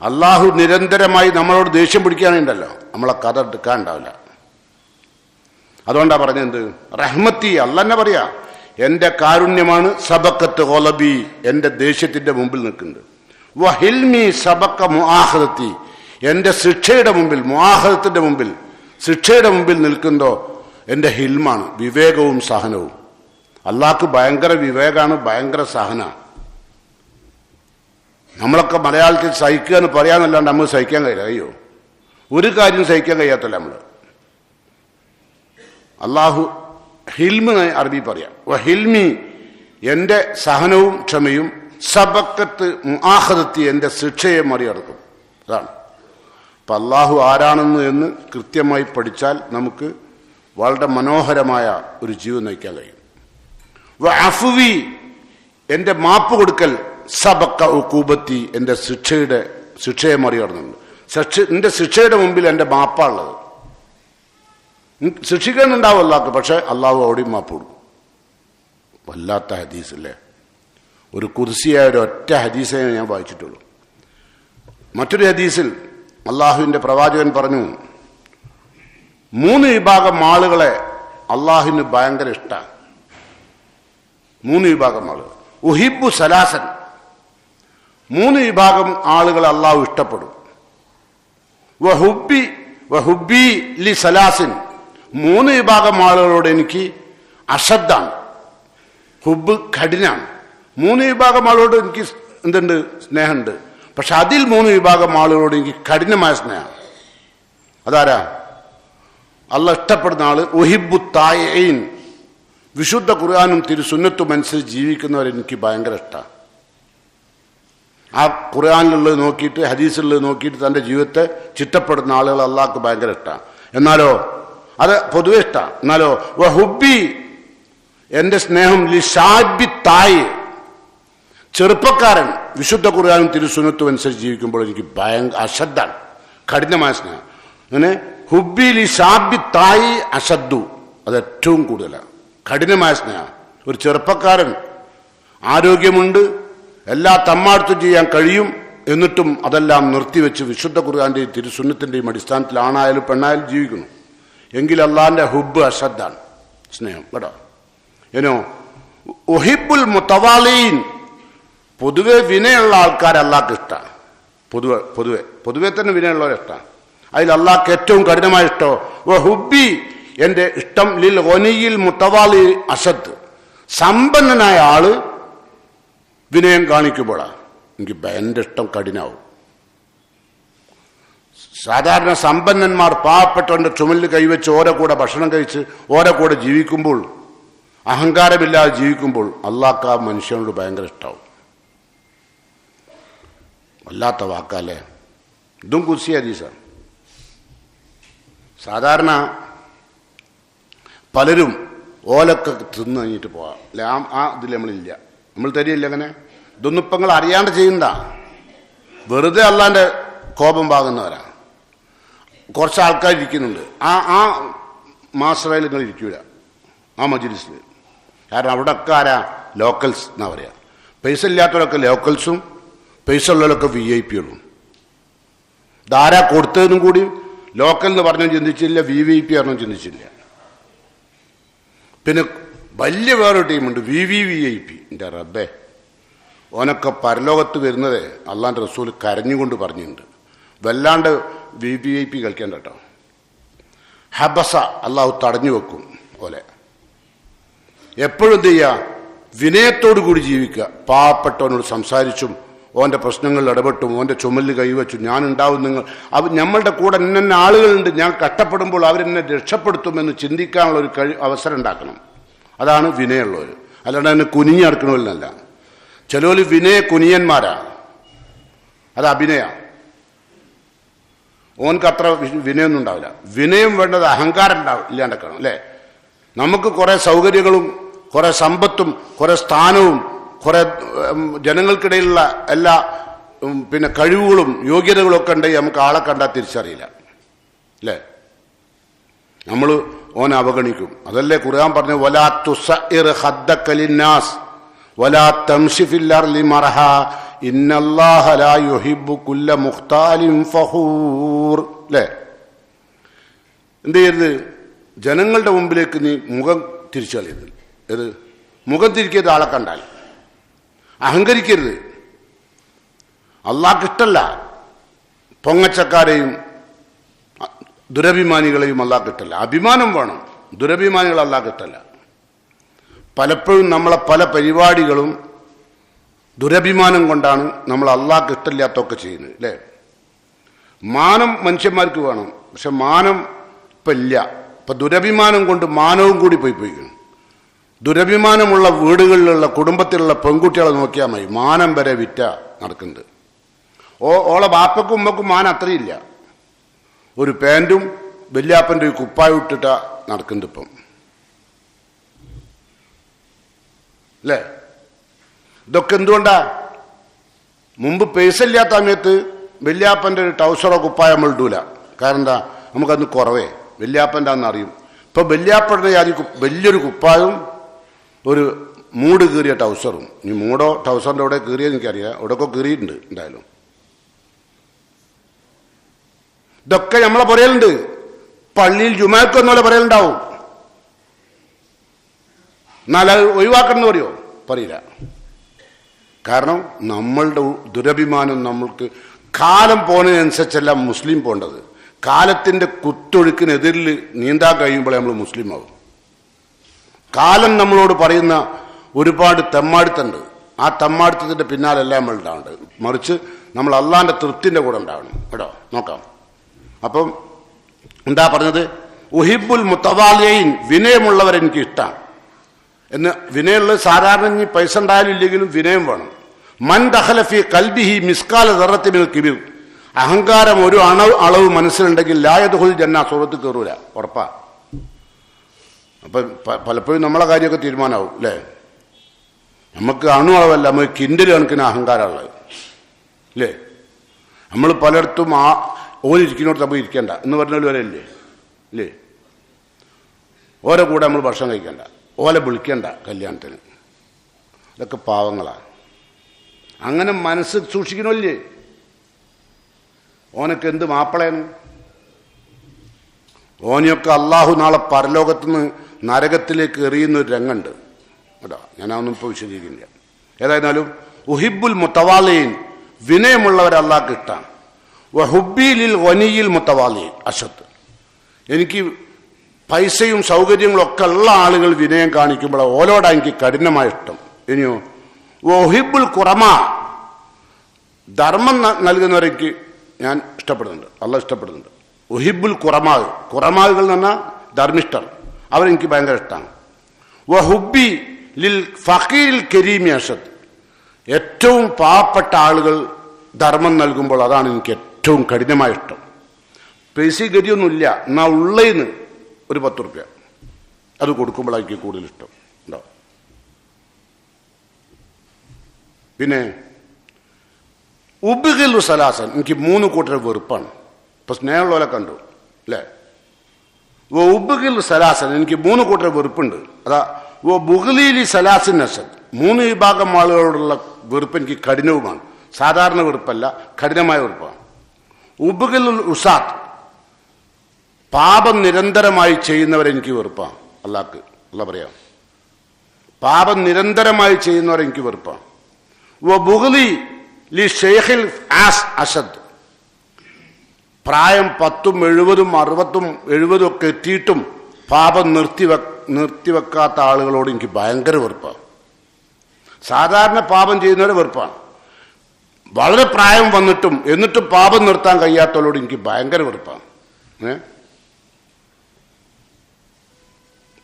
അള്ളാഹു നിരന്തരമായി നമ്മളോട് ദേഷ്യം പിടിക്കാനുണ്ടല്ലോ, നമ്മളെ കഥ എടുക്കാൻ ഉണ്ടാവില്ല. അതുകൊണ്ടാണ് പറഞ്ഞത് റഹ്മത്തി, അള്ളാഹ് തന്നെ പറയാ എൻ്റെ കാരുണ്യമാണ് സബക്കത്ത് ഗളബി, എൻ്റെ ദേഷ്യത്തിന്റെ മുമ്പിൽ നിൽക്കുന്നത്. വഹിൽമി സബക്ക മുആഖദത്തി, എൻ്റെ ശിക്ഷയുടെ മുമ്പിൽ, മുആഖദത്തിന്റെ മുമ്പിൽ, ശിക്ഷയുടെ മുമ്പിൽ നിൽക്കുന്നതോ എൻ്റെ ഹിൽമാണ്, വിവേകവും സഹനവും. അള്ളാഹ്ക്ക് ഭയങ്കര വിവേകാണ്, ഭയങ്കര സഹന. നമ്മളൊക്കെ മലയാളത്തിൽ സഹിക്കുക എന്ന് പറയാന്നല്ലാണ്ട് നമ്മൾ സഹിക്കാൻ കഴിയോ? ഒരു കാര്യം സഹിക്കാൻ കഴിയാത്തല്ല നമ്മൾ. അള്ളാഹു ഹിൽമ് അറബി പറയാം. ഹിൽമി എൻ്റെ സഹനവും ക്ഷമയും, സബക്കത്ത് മുആഖദത്തി എൻ്റെ ശിക്ഷയെ മറികടക്കും. അതാണ്. അപ്പം അള്ളാഹു ആരാണെന്ന് എന്ന് കൃത്യമായി പഠിച്ചാൽ നമുക്ക് വളരെ മനോഹരമായ ഒരു ജീവിതം നയിക്കാൻ കഴിയും. അഫ്വി എൻ്റെ മാപ്പ് കൊടുക്കൽ, സബക്ക ഉഖൂബത്തി എൻ്റെ ശിക്ഷയെ മറികടന്നുണ്ട്. എൻ്റെ ശിക്ഷയുടെ മുമ്പിൽ എൻ്റെ മാപ്പാണുള്ളത്. ശിക്ഷിക്കാനുണ്ടാവും അള്ളാഹ്ക്ക്, പക്ഷെ അള്ളാഹു അവിടെയും മാപ്പ് കൊടുക്കും. വല്ലാത്ത ഹദീസല്ലേ. ഒരു കുർസിയായ ഒരു ഒറ്റ ഹദീസേ ഞാൻ വായിച്ചിട്ടുള്ളൂ. മറ്റൊരു ഹദീസിൽ അള്ളാഹുവിൻ്റെ പ്രവാചകൻ പറഞ്ഞു, 3 വിഭാഗം ആളുകളെ അള്ളാഹുവിന് ഭയങ്കര ഇഷ്ടമാണ്. 3 വിഭാഗം ആളുകൾ. ഉഹിബു സലാസൻ, 3 വിഭാഗം ആളുകളെ അള്ളാഹു ഇഷ്ടപ്പെടും. വഹുബി ലി സലാസിൻ, 3 വിഭാഗം ആളുകളോട് എനിക്ക് അശ്രദ്ധാണ്, ഹുബ് കഠിനാണ്. 3 വിഭാഗം ആളുകളോട് എനിക്ക് എന്തുണ്ട്? സ്നേഹമുണ്ട്. പക്ഷെ അതിൽ 3 വിഭാഗം ആളുകളോട് എനിക്ക് കഠിനമായ സ്നേഹം. അതാരാ? അള്ളാഹ് ഇഷ്ടപ്പെടുന്ന ആള് ഉഹിബു തായീൻ, വിശുദ്ധ ഖുർആനും തിരുസുന്നത്തും അനുസരിച്ച് ജീവിക്കുന്നവരെനിക്ക് ഭയങ്കര ഇഷ്ടമാണ്. ആ ഖുർആനിലുള്ളത് നോക്കിയിട്ട്, ഹദീസിലുള്ളത് നോക്കിയിട്ട് തൻ്റെ ജീവിതത്തെ ചിട്ടപ്പെടുന്ന ആളുകൾ അള്ളാഹ്ക്ക് ഭയങ്കര ഇഷ്ടമാണ്. എന്നാലോ അത് പൊതുവെ ഇഷ്ടമാണ്. എന്നാലോ വഹുബി എൻ്റെ സ്നേഹം ലിഷാബി തായ്, ചെറുപ്പക്കാരൻ വിശുദ്ധ ഖുർആനും തിരുസുന്നത്തും അനുസരിച്ച് ജീവിക്കുമ്പോൾ എനിക്ക് ഭയങ്കര അശ്രദ്ധാണ്, കഠിനമായ സ്നേഹം. അങ്ങനെ ഹുബി ലിഷാബി തായ് അശദ്ദു, അത് ഏറ്റവും കൂടുതലാണ്, കഠിനമായ സ്നേഹം. ഒരു ചെറുപ്പക്കാരൻ ആരോഗ്യമുണ്ട്, എല്ലാ തമ്മാടുത്തും ചെയ്യാൻ കഴിയും, എന്നിട്ടും അതെല്ലാം നിർത്തിവെച്ച് വിശുദ്ധ ഖുർആന്റെയും തിരുസുന്നത്തിന്റെയും അടിസ്ഥാനത്തിൽ ആണായാലും പെണ്ണായാലും ജീവിക്കുന്നു എങ്കിൽ അള്ളാഹിന്റെ ഹുബ് അശ്രദ്ധാണ്, സ്നേഹം കേട്ടോ. ഏനോ ഉഹിബുൽ മുതവാലീൻ, പൊതുവെ വിനയുള്ള ആൾക്കാർ അള്ളാഹ്ക്ക് ഇഷ്ടമാണ്. പൊതുവെ തന്നെ വിനയുള്ളവരെ ഇഷ്ടമാണ്. അതിൽ അള്ളാഹ്ക്ക് ഏറ്റവും കഠിനമായ ഇഷ്ടം വഹുബി, എൻ്റെ ഇഷ്ടം ലിൽ ഗനിയിൽ മുതവാലി അസദ്, സമ്പന്നനായ ആള് വിനയം കാണിക്കുമ്പോഴാണ് എനിക്ക് എൻ്റെ ഇഷ്ടം കഠിനാവും. സാധാരണ സമ്പന്നന്മാർ പാവപ്പെട്ടവന്റെ ചുമലിൽ കൈവച്ച് ഓരോ കൂടെ ഭക്ഷണം കഴിച്ച് ഓരോ കൂടെ ജീവിക്കുമ്പോൾ, അഹങ്കാരമില്ലാതെ ജീവിക്കുമ്പോൾ അള്ളാഹ്ക്ക് ആ മനുഷ്യനോട് ഭയങ്കര ഇഷ്ടമാവും. വല്ലാത്ത വാക്കല്ലേ. ഇതും കുർസി ഹദീസാണ്. സാധാരണ പലരും ഓലൊക്കെ തിന്ന് കഴിഞ്ഞിട്ട് പോവാം അല്ലെ, ആ ഇതിൽ നമ്മളില്ല, നമ്മൾ തരികയില്ല. അങ്ങനെ ഇതൊന്നും ഇപ്പം നിങ്ങൾ അറിയാണ്ട് ചെയ്യുന്നതാ, വെറുതെ അള്ളാന്റെ കോപം വാങ്ങുന്നവരാ. കുറച്ച് ആൾക്കാർ ഇരിക്കുന്നുണ്ട്, ആ മാസറയിൽ നിങ്ങൾ ഇരിക്കൂല, ആ മജ്ലിസിൽ. കാരണം അവിടെ ഒക്കെ ആരാ? ലോക്കൽസ് എന്നാ പറയാ. പൈസ ഇല്ലാത്തവരൊക്കെ ലോക്കൽസും പൈസ ഉള്ളവരൊക്കെ VIP കളും. ധാരാ കൊടുത്തതിനും കൂടി ലോക്കൽ എന്ന് പറഞ്ഞും ചിന്തിച്ചില്ല, VIP പറഞ്ഞും ചിന്തിച്ചില്ല. പിന്നെ വലിയ വേറൊരു ടീമുണ്ട് VVVIP. എൻ്റെ റബ്ബേ, ഓനൊക്കെ പരലോകത്ത് വരുന്നത് അള്ളാന്റെ റസൂൽ കരഞ്ഞുകൊണ്ട് പറഞ്ഞിട്ടുണ്ട്. വല്ലാണ്ട് VVIP കളിക്കേണ്ട കേട്ടോ. ഹബസ, അള്ളാഹു തടഞ്ഞു വെക്കും പോലെ. എപ്പോഴും എന്ത് ചെയ്യുക? വിനയത്തോടു കൂടി ജീവിക്കുക. പാവപ്പെട്ടവനോട് സംസാരിച്ചും ഓൻ്റെ പ്രശ്നങ്ങളിൽ ഇടപെട്ടും ഓൻ്റെ ചുമലിൽ കൈവച്ചു ഞാനുണ്ടാവും, നിങ്ങൾ നമ്മളുടെ കൂടെ ഇന്ന ആളുകളുണ്ട്, ഞാൻ കഷ്ടപ്പെടുമ്പോൾ അവരെന്നെ രക്ഷപ്പെടുത്തുമെന്ന് ചിന്തിക്കാനുള്ള ഒരു അവസരം ഉണ്ടാക്കണം. അതാണ് വിനയമുള്ളവർ. അല്ലാണ്ട് അതിനെ കുനിഞ്ഞടക്കണമല്ല. ചിലവർ വിനയ കുനിയന്മാരാ, അത് അഭിനയ. ഓനക്ക് അത്ര വിനയൊന്നും ഉണ്ടാവില്ല. വിനയം വേണ്ടത് അഹങ്കാരം ഇല്ലാണ്ടക്കണം അല്ലേ. നമുക്ക് കുറെ സൗകര്യങ്ങളും കുറെ സമ്പത്തും കുറെ സ്ഥാനവും കുറെ ജനങ്ങൾക്കിടയിലുള്ള എല്ലാ പിന്നെ കഴിവുകളും യോഗ്യതകളും ഒക്കെ ഉണ്ടെങ്കിൽ നമുക്ക് ആളെ കണ്ടാൽ തിരിച്ചറിയില്ല അല്ലേ. നമ്മൾ ഓനെ അവഗണിക്കും. അതല്ലേ ഖുർആൻ പറഞ്ഞു, വലാ തുസഇർ ഖദ്ദക ലിന്നാസ് വലാ തംശി ഫിൽ അർളി മർഹ ഇന്നല്ലാഹ ലാ യുഹിബ്ബു കുല്ല മുഖ്താലിൻ ഫഖൂർ. അല്ലേ, എന്ത് ചെയ്യരുത്? ജനങ്ങളുടെ മുമ്പിലേക്ക് നീ മുഖം തിരിച്ചു കളയരുത്. ഏത് മുഖം തിരിക്കരുത് ആളെ കണ്ടാൽ. അഹങ്കരിക്കരുത്. അള്ളാഹ്ക്കിഷ്ടല്ല പൊങ്ങച്ചക്കാരെയും ദുരഭിമാനികളെയും. അള്ളാഹ്ക്കിഷ്ടല്ല. അഭിമാനം വേണം. ദുരഭിമാനികൾ അള്ളാഹ്ക്കിഷ്ടല്ല. പലപ്പോഴും നമ്മളെ പല പരിപാടികളും ദുരഭിമാനം കൊണ്ടാണ് നമ്മൾ അള്ളാഹ്ക്ക് ഇഷ്ടമില്ലാത്തൊക്കെ ചെയ്യുന്നത്, അല്ലേ? മാനം മനുഷ്യന്മാർക്ക് വേണം, പക്ഷെ മാനം ഇപ്പം ഇല്ല. ഇപ്പം ദുരഭിമാനം കൊണ്ട് മാനവും കൂടി പോയിക്കണം. ദുരഭിമാനമുള്ള വീടുകളിലുള്ള കുടുംബത്തിലുള്ള പെൺകുട്ടികളെ നോക്കിയാൽ മതി, മാനം വരെ വിറ്റ നടക്കുന്നുണ്ട്. ഓളെ ബാപ്പക്കും ഉമ്മക്കും മാനം അത്രയില്ല. ഒരു പാൻറ്റും വല്യാപ്പൻ്റെ ഒരു കുപ്പായം ഇട്ടിട്ടാ നടക്കുന്നുണ്ട് ഇപ്പം, അല്ലേ? ഇതൊക്കെ എന്തുകൊണ്ടാ? മുമ്പ് പൈസ ഇല്ലാത്ത സമയത്ത് വല്യാപ്പൻ്റെ ഒരു ടൗസറോ കുപ്പായം നമ്മൾ ഇടൂല. കാരണം എന്താ? നമുക്കന്ന് കുറവേ, വല്യാപ്പൻ്റെ അന്ന് അറിയും. ഇപ്പം വല്യാപ്പൻ്റെ വലിയൊരു കുപ്പായവും ഒരു മൂട് കീറിയ ടൗസറും. ഇനി മൂടോ ടൗസറിൻ്റെ അവിടെ കീറിയെന്ന് എനിക്കറിയാം, അവിടെയൊക്കെ കീറിയിട്ടുണ്ട് എന്തായാലും. ഇതൊക്കെ നമ്മളെ പറയലുണ്ട്. പള്ളിയിൽ ജുമാക്കൊന്നുപോലെ പറയലുണ്ടാവും. എന്നാൽ അത് ഒഴിവാക്കണമെന്ന് പറയുമോ? പറയില്ല. കാരണം നമ്മളുടെ ദുരഭിമാനം നമ്മൾക്ക് കാലം പോകുന്നതിനനുസരിച്ചല്ല മുസ്ലിം പോകേണ്ടത്. കാലത്തിൻ്റെ കുത്തൊഴുക്കിനെതിരിൽ നീന്താൻ കഴിയുമ്പോഴേ നമ്മൾ മുസ്ലിം ആവും. കാലം നമ്മളോട് പറയുന്ന ഒരുപാട് തെമ്മാടിത്തണ്ട്. ആ തെമ്മാടിത്തത്തിൻ്റെ പിന്നാലെല്ലാം നമ്മൾ ഉണ്ടാവേണ്ടത്. മറിച്ച് നമ്മൾ അള്ളാന്റെ തൃപ്തിൻ്റെ കൂടെ ഉണ്ടാവണം കേട്ടോ. നോക്കാം. അപ്പം എന്താ പറഞ്ഞത്? ഉഹിബുൽ മുത്തവാലിയീൻ, വിനയമുള്ളവരെനിക്ക് ഇഷ്ടമാണ് എന്ന്. വിനയമുള്ളത് സാധാരണ ഇനി പൈസ ഉണ്ടായാലും ഇല്ലെങ്കിലും വിനയം വേണം. മൻ ദഖലഫി കൽബിഹി മിസ്കാല ദറത്തി മിനൽ കിബിർ, അഹങ്കാരം ഒരു അളവ് മനസ്സിലുണ്ടെങ്കിൽ ലാ യദ്ഖുൽ ജന്ന, സ്വർഗ്ഗത്തിൽ കയറൂല, ഉറപ്പാ. അപ്പം പലപ്പോഴും നമ്മളെ കാര്യമൊക്കെ തീരുമാനമാവും, അല്ലേ? നമുക്ക് അളവല്ല, നമുക്ക് കിൻഡൽ കണക്കിന് അഹങ്കാരമുള്ളത്, അല്ലേ? നമ്മൾ പലയിടത്തും ഓരിയ്ക്കുന്നിടത്ത് നമ്മൾ ഇരിക്കേണ്ട എന്ന് പറഞ്ഞാൽ വരെയല്ലേ, ഇല്ലേ? ഓരോ കൂടെ നമ്മൾ ഭക്ഷണം കഴിക്കേണ്ട, ഓലെ വിളിക്കേണ്ട കല്യാണത്തിന്. ഇതൊക്കെ പാവങ്ങളാണ്. അങ്ങനെ മനസ്സ് സൂക്ഷിക്കണമല്ലേ? ഓനൊക്കെ എന്ത് മാപ്പിളയാണ്? ഓനെയൊക്കെ അള്ളാഹു നാളെ പരലോകത്തുനിന്ന് നരകത്തിലേക്ക് എറിയുന്ന ഒരു രംഗമുണ്ട് കേട്ടോ. ഞാനതൊന്നും ഇപ്പോൾ വിശദീകരിക്കില്ല. ഏതായിരുന്നാലും ഉഹിബുൽ മുത്തവാലിയീൻ, വിനയമുള്ളവരെ അള്ളാഹ്ക്ക് ഇഷ്ടമാണ്. വഹുബീലിൽ വനിയിൽ മുത്തവാലിയീൻ അശത്ത്, എനിക്ക് പൈസയും സൗകര്യങ്ങളും ഒക്കെ ഉള്ള ആളുകൾ വിനയം കാണിക്കുമ്പോൾ ഓലോടാ എനിക്ക് കഠിനമായ ഇഷ്ടം. ഇനിയോ വഹിബുൽ കുറമ, ധർമ്മം നൽകുന്നവരേക്ക് ഞാൻ ഇഷ്ടപ്പെടുന്നുണ്ട്, അള്ളാഹ് ഇഷ്ടപ്പെടുന്നുണ്ട്. വഹിബുൽ കുറമാവ്, കുറമാവുകൾ എന്ന് പറഞ്ഞാൽ ധർമ്മിഷ്ഠർ, അവരെനിക്ക് ഭയങ്കര ഇഷ്ടമാണ്. വഹുബി ലിൽ ഫഖീരിൽ കരീമി അഷദ്, ഏറ്റവും പാവപ്പെട്ട ആളുകൾ ധർമ്മം നൽകുമ്പോൾ അതാണ് എനിക്ക് ഏറ്റവും കഠിനമായ ഇഷ്ടം. പൈസ ഗതിയൊന്നുമില്ല, എന്നാൽ ഉള്ളതിന് ഒരു 10 റുപ്യ അത് കൊടുക്കുമ്പോഴാണ് എനിക്ക് കൂടുതൽ ഇഷ്ടം ഉണ്ടാവും. പിന്നെ ഉബ്ഗിൽ സലാസൻ, എനിക്ക് 3 കൂട്ടർ വെറുപ്പാണ്. ഇപ്പൊ സ്നേഹമുള്ളവരെ കണ്ടു, അല്ലേ? ഉബ്ഗിൽ സലാസൻ, എനിക്ക് 3 കൂട്ടർ വെറുപ്പുണ്ട്. അതാ ബുഗ്ലീലി സലാസിൻ അസദ്, 3 വിഭാഗം ആളുകളോടുള്ള വെറുപ്പ് എനിക്ക് കഠിനവുമാണ്. സാധാരണ വെറുപ്പല്ല, കഠിനമായ വെറുപ്പാണ്. ഉബ്ഗിൽ ഉസാത്ത്, പാപം നിരന്തരമായി ചെയ്യുന്നവരെ എനിക്ക് വെറുപ്പാണ്. അള്ളാഹ്ക്ക് അള്ളാഹ് പറയാം, പാപം നിരന്തരമായി ചെയ്യുന്നവരെ എനിക്ക് വെറുപ്പാണ്. ബുഗ്ലി ലി ഷെയ്ഖിൽ ആസ് അസദ്, പ്രായം 10, 70, 60, 70 ഒക്കെ എത്തിയിട്ടും പാപം നിർത്തിവെക്കാത്ത ആളുകളോട് എനിക്ക് ഭയങ്കര വെറുപ്പാണ്. സാധാരണ പാപം ചെയ്യുന്നവരെ വെറുപ്പാണ്. വളരെ പ്രായം വന്നിട്ടും എന്നിട്ടും പാപം നിർത്താൻ കഴിയാത്തവരോട് എനിക്ക് ഭയങ്കര വെറുപ്പാണ്.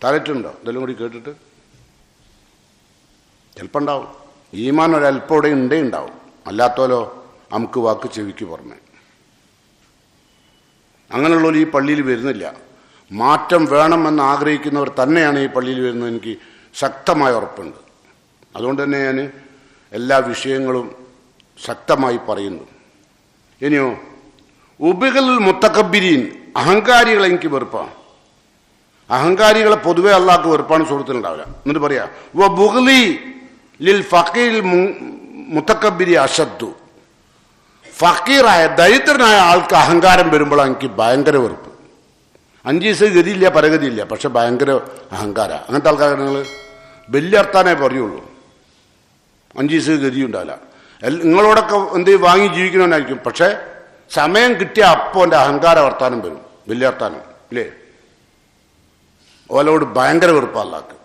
തലറ്റുണ്ടോ ഇതെല്ലാം കൂടി കേട്ടിട്ട്? ചിലപ്പോൾ ഉണ്ടാവും. ഈമാൻ ഒരല്പം ഇവിടെ ഉണ്ടേ ഉണ്ടാവും, അല്ലാത്തോലോ നമുക്ക് വാക്ക് ചെവിക്ക് പുറമെ. അങ്ങനെയുള്ളവർ ഈ പള്ളിയിൽ വരുന്നില്ല. മാറ്റം വേണമെന്ന് ആഗ്രഹിക്കുന്നവർ തന്നെയാണ് ഈ പള്ളിയിൽ വരുന്നത്, എനിക്ക് ശക്തമായ ഉറപ്പുണ്ട്. അതുകൊണ്ട് തന്നെ ഞാൻ എല്ലാ വിഷയങ്ങളും ശക്തമായി പറയുന്നു. ഇനിയോ ഉബിഗൽ മുത്തക്കബിരീൻ, അഹങ്കാരികളെ എനിക്ക് വെറുപ്പാണ്. അഹങ്കാരികളെ പൊതുവെ അള്ളാഹ്ക്ക് വെറുപ്പാണ്, സുഹൃത്തുണ്ടാവില്ല. എന്നിട്ട് പറയാ ബുഗ്ലി ലിൽ ഫഖീൽ മുത്തക്കബിരി അഷദ്ദു, ഫക്കീറായ ദരിദ്രനായ ആൾക്ക് അഹങ്കാരം വരുമ്പോഴാണ് എനിക്ക് ഭയങ്കര വെറുപ്പ്. 5 ദിവസം ഗതിയില്ല, പരഗതിയില്ല, പക്ഷെ ഭയങ്കര അഹങ്കാര. അങ്ങനത്തെ ആൾക്കാരാണ് നിങ്ങൾ. വലിയ വർത്താനേ പറയുള്ളൂ. 5 ദിവസം ഗതിയുണ്ടാവില്ല. നിങ്ങളോടൊക്കെ എന്ത് വാങ്ങി ജീവിക്കണമെന്നായിരിക്കും. പക്ഷെ സമയം കിട്ടിയ അപ്പോൾ എൻ്റെ അഹങ്കാര വർത്താനം വരും, വലിയ വർത്താനം ഇല്ലേ. ഓലോട് ഭയങ്കര വെറുപ്പാ അല്ലാക്ക്.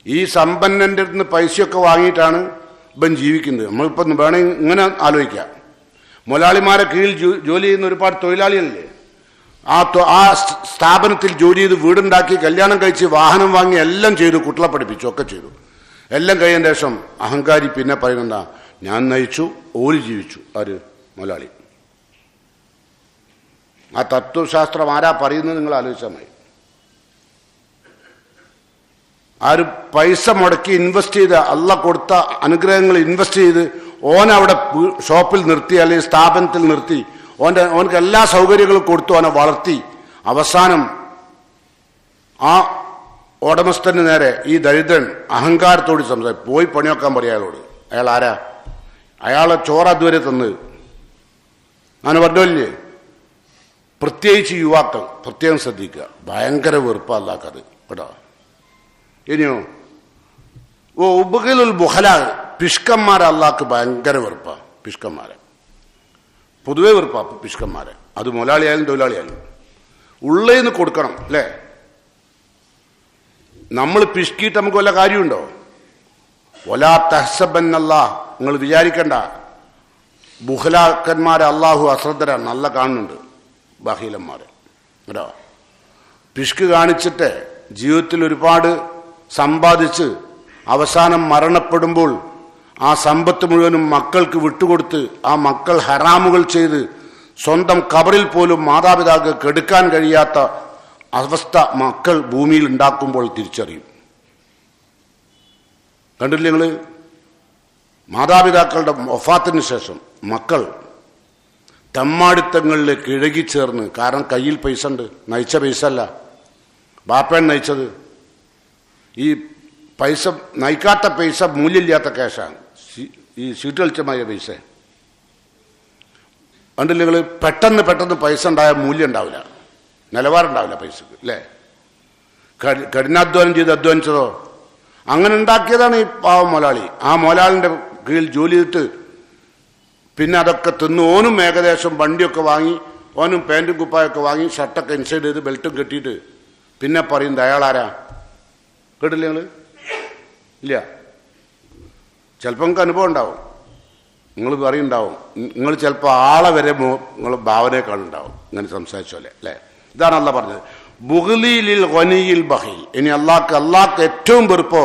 ഈ സമ്പന്നൻ്റെ അടുത്ത് പൈസയൊക്കെ വാങ്ങിയിട്ടാണ് ഇപ്പം ജീവിക്കുന്നത്. നമ്മളിപ്പം വേണമെങ്കിൽ ഇങ്ങനെ ആലോചിക്കാം. മുതലാളിമാരെ കീഴിൽ ജോലി ചെയ്യുന്ന ഒരുപാട് തൊഴിലാളികളില്ലേ, ആ സ്ഥാപനത്തിൽ ജോലി ചെയ്ത് വീടുണ്ടാക്കി കല്യാണം കഴിച്ച് വാഹനം വാങ്ങി എല്ലാം ചെയ്തു, കുട്ടികളെ പഠിപ്പിച്ചു, ഒക്കെ ചെയ്തു. എല്ലാം കഴിയുന്ന ശേഷം അഹങ്കാരി പിന്നെ പറയുന്നെന്താ, ഞാൻ നയിച്ചു, ഓല് ജീവിച്ചു. ആര്? മുതലാളി. ആ തത്വശാസ്ത്രം ആരാ പറയുന്നത് നിങ്ങൾ ആലോചിച്ചാൽ മതി. ആര് പൈസ മുടക്കി ഇൻവെസ്റ്റ് ചെയ്ത്, അള്ള കൊടുത്ത അനുഗ്രഹങ്ങൾ ഇൻവെസ്റ്റ് ചെയ്ത് ഓനവിടെ ഷോപ്പിൽ നിർത്തി അല്ലെങ്കിൽ സ്ഥാപനത്തിൽ നിർത്തി ഓനക്ക് എല്ലാ സൗകര്യങ്ങളും കൊടുത്തു, ഓനെ വളർത്തി. അവസാനം ആ ഉടമസ്ഥന് നേരെ ഈ ദരിദ്രൻ അഹങ്കാരത്തോട് സംസാരിക്കും. പോയി പണിയൊക്കാൻ പറയും അയാളോട്. അയാൾ ആരാ? അയാളെ ചോറ് അതുവരെ തന്ന്. അങ്ങനെ പറഞ്ഞില്ലേ? പ്രത്യേകിച്ച് യുവാക്കൾ പ്രത്യേകം ശ്രദ്ധിക്കുക. ഭയങ്കര വെറുപ്പാ അല്ലാക്കത് കേട്ടോ. ഇനിയോ ഉബഖിലുൽ ബുഖല, പിഷ്കന്മാരെ അല്ലാക്ക് ഭയങ്കര വെറുപ്പാ. പിഷ്കന്മാരെ പൊതുവെ വെറുപ്പാ പിഷ്കന്മാരെ. അത് മുതലാളിയായാലും തൊഴിലാളിയായാലും ഉള്ളേന്ന് കൊടുക്കണം അല്ലേ. നമ്മൾ പിഷ്കിയിട്ട് നമുക്ക് വല്ല കാര്യമുണ്ടോ? വലാ തഹ്സബന്നല്ലാ, നിങ്ങൾ വിചാരിക്കണ്ട ബുഖലാക്കന്മാരെ അള്ളാഹു അശ്രദ്ധരാണ്, നല്ല കാണുന്നുണ്ട് ബഹീലന്മാരെ കേട്ടോ. പിഷ്ക് കാണിച്ചിട്ട് ജീവിതത്തിൽ ഒരുപാട് സമ്പാദിച്ച് അവസാനം മരണപ്പെടുമ്പോൾ ആ സമ്പത്ത് മുഴുവനും മക്കൾക്ക് വിട്ടുകൊടുത്ത് ആ മക്കൾ ഹറാമുകൾ ചെയ്ത് സ്വന്തം കബറിൽ പോലും മാതാപിതാക്കൾ കെടുക്കാൻ കഴിയാത്ത അവസ്ഥ മക്കൾ ഭൂമിയിൽ ഉണ്ടാക്കുമ്പോൾ തിരിച്ചറിയും. കണ്ടില്ലേ നിങ്ങൾ? മാതാപിതാക്കളുടെ വഫാത്തിന് ശേഷം മക്കൾ തെമ്മാടിത്തങ്ങളിലേക്ക് ഇഴകിച്ചേർന്ന്, കാരണം കയ്യിൽ പൈസ ഉണ്ട്, നയിച്ച പൈസ അല്ല, ബാപ്പയാണ് നയിച്ചത്. ഈ പൈസ നയിക്കാത്ത പൈസ മൂല്യമില്ലാത്ത ക്യാഷാണ്, ഈ സീറ്റ് കളിച്ചമായ പൈസ. കണ്ടില്ലേ നിങ്ങൾ? പെട്ടെന്ന് പൈസ ഉണ്ടായ മൂല്യം ഉണ്ടാവില്ല, നിലവാരം ഉണ്ടാവില്ല പൈസക്ക് അല്ലേ. കഠിനാധ്വാനം ചെയ്ത് അധ്വാനിച്ചതോ അങ്ങനെ ഉണ്ടാക്കിയതാണ് ഈ പാവം മുതലാളി. ആ മുതലാളിൻ്റെ കീഴിൽ ജോലി ചെയ്തിട്ട് പിന്നെ അതൊക്കെ തിന്ന് ഓനും ഏകദേശം വണ്ടിയൊക്കെ വാങ്ങി, ഓനും പാൻറ്റും കുപ്പായൊക്കെ വാങ്ങി, ഷർട്ടൊക്കെ ഇൻസൈഡ് ചെയ്ത് ബെൽറ്റും കെട്ടിയിട്ട് പിന്നെ പറയുന്നത് അയാളാരാ? കേട്ടില്ലേ നിങ്ങൾ? ഇല്ല. ചിലപ്പോൾ നിങ്ങൾക്ക് അനുഭവം ഉണ്ടാവും, നിങ്ങൾ പറയുണ്ടാവും, നിങ്ങൾ ചിലപ്പോൾ ആളെ വരെ നിങ്ങൾ ഭാവനയെക്കാളുണ്ടാവും ഇങ്ങനെ സംസാരിച്ചോലെ അല്ലേ. ഇതാണ് അള്ളാഹ് പറഞ്ഞത്, ബുഗ്ലിലിൽ ഗനിയിൽ ബഖീൽ. ഇനി അള്ളാഹ്ക്ക് ഏറ്റവും വെറുപ്പോ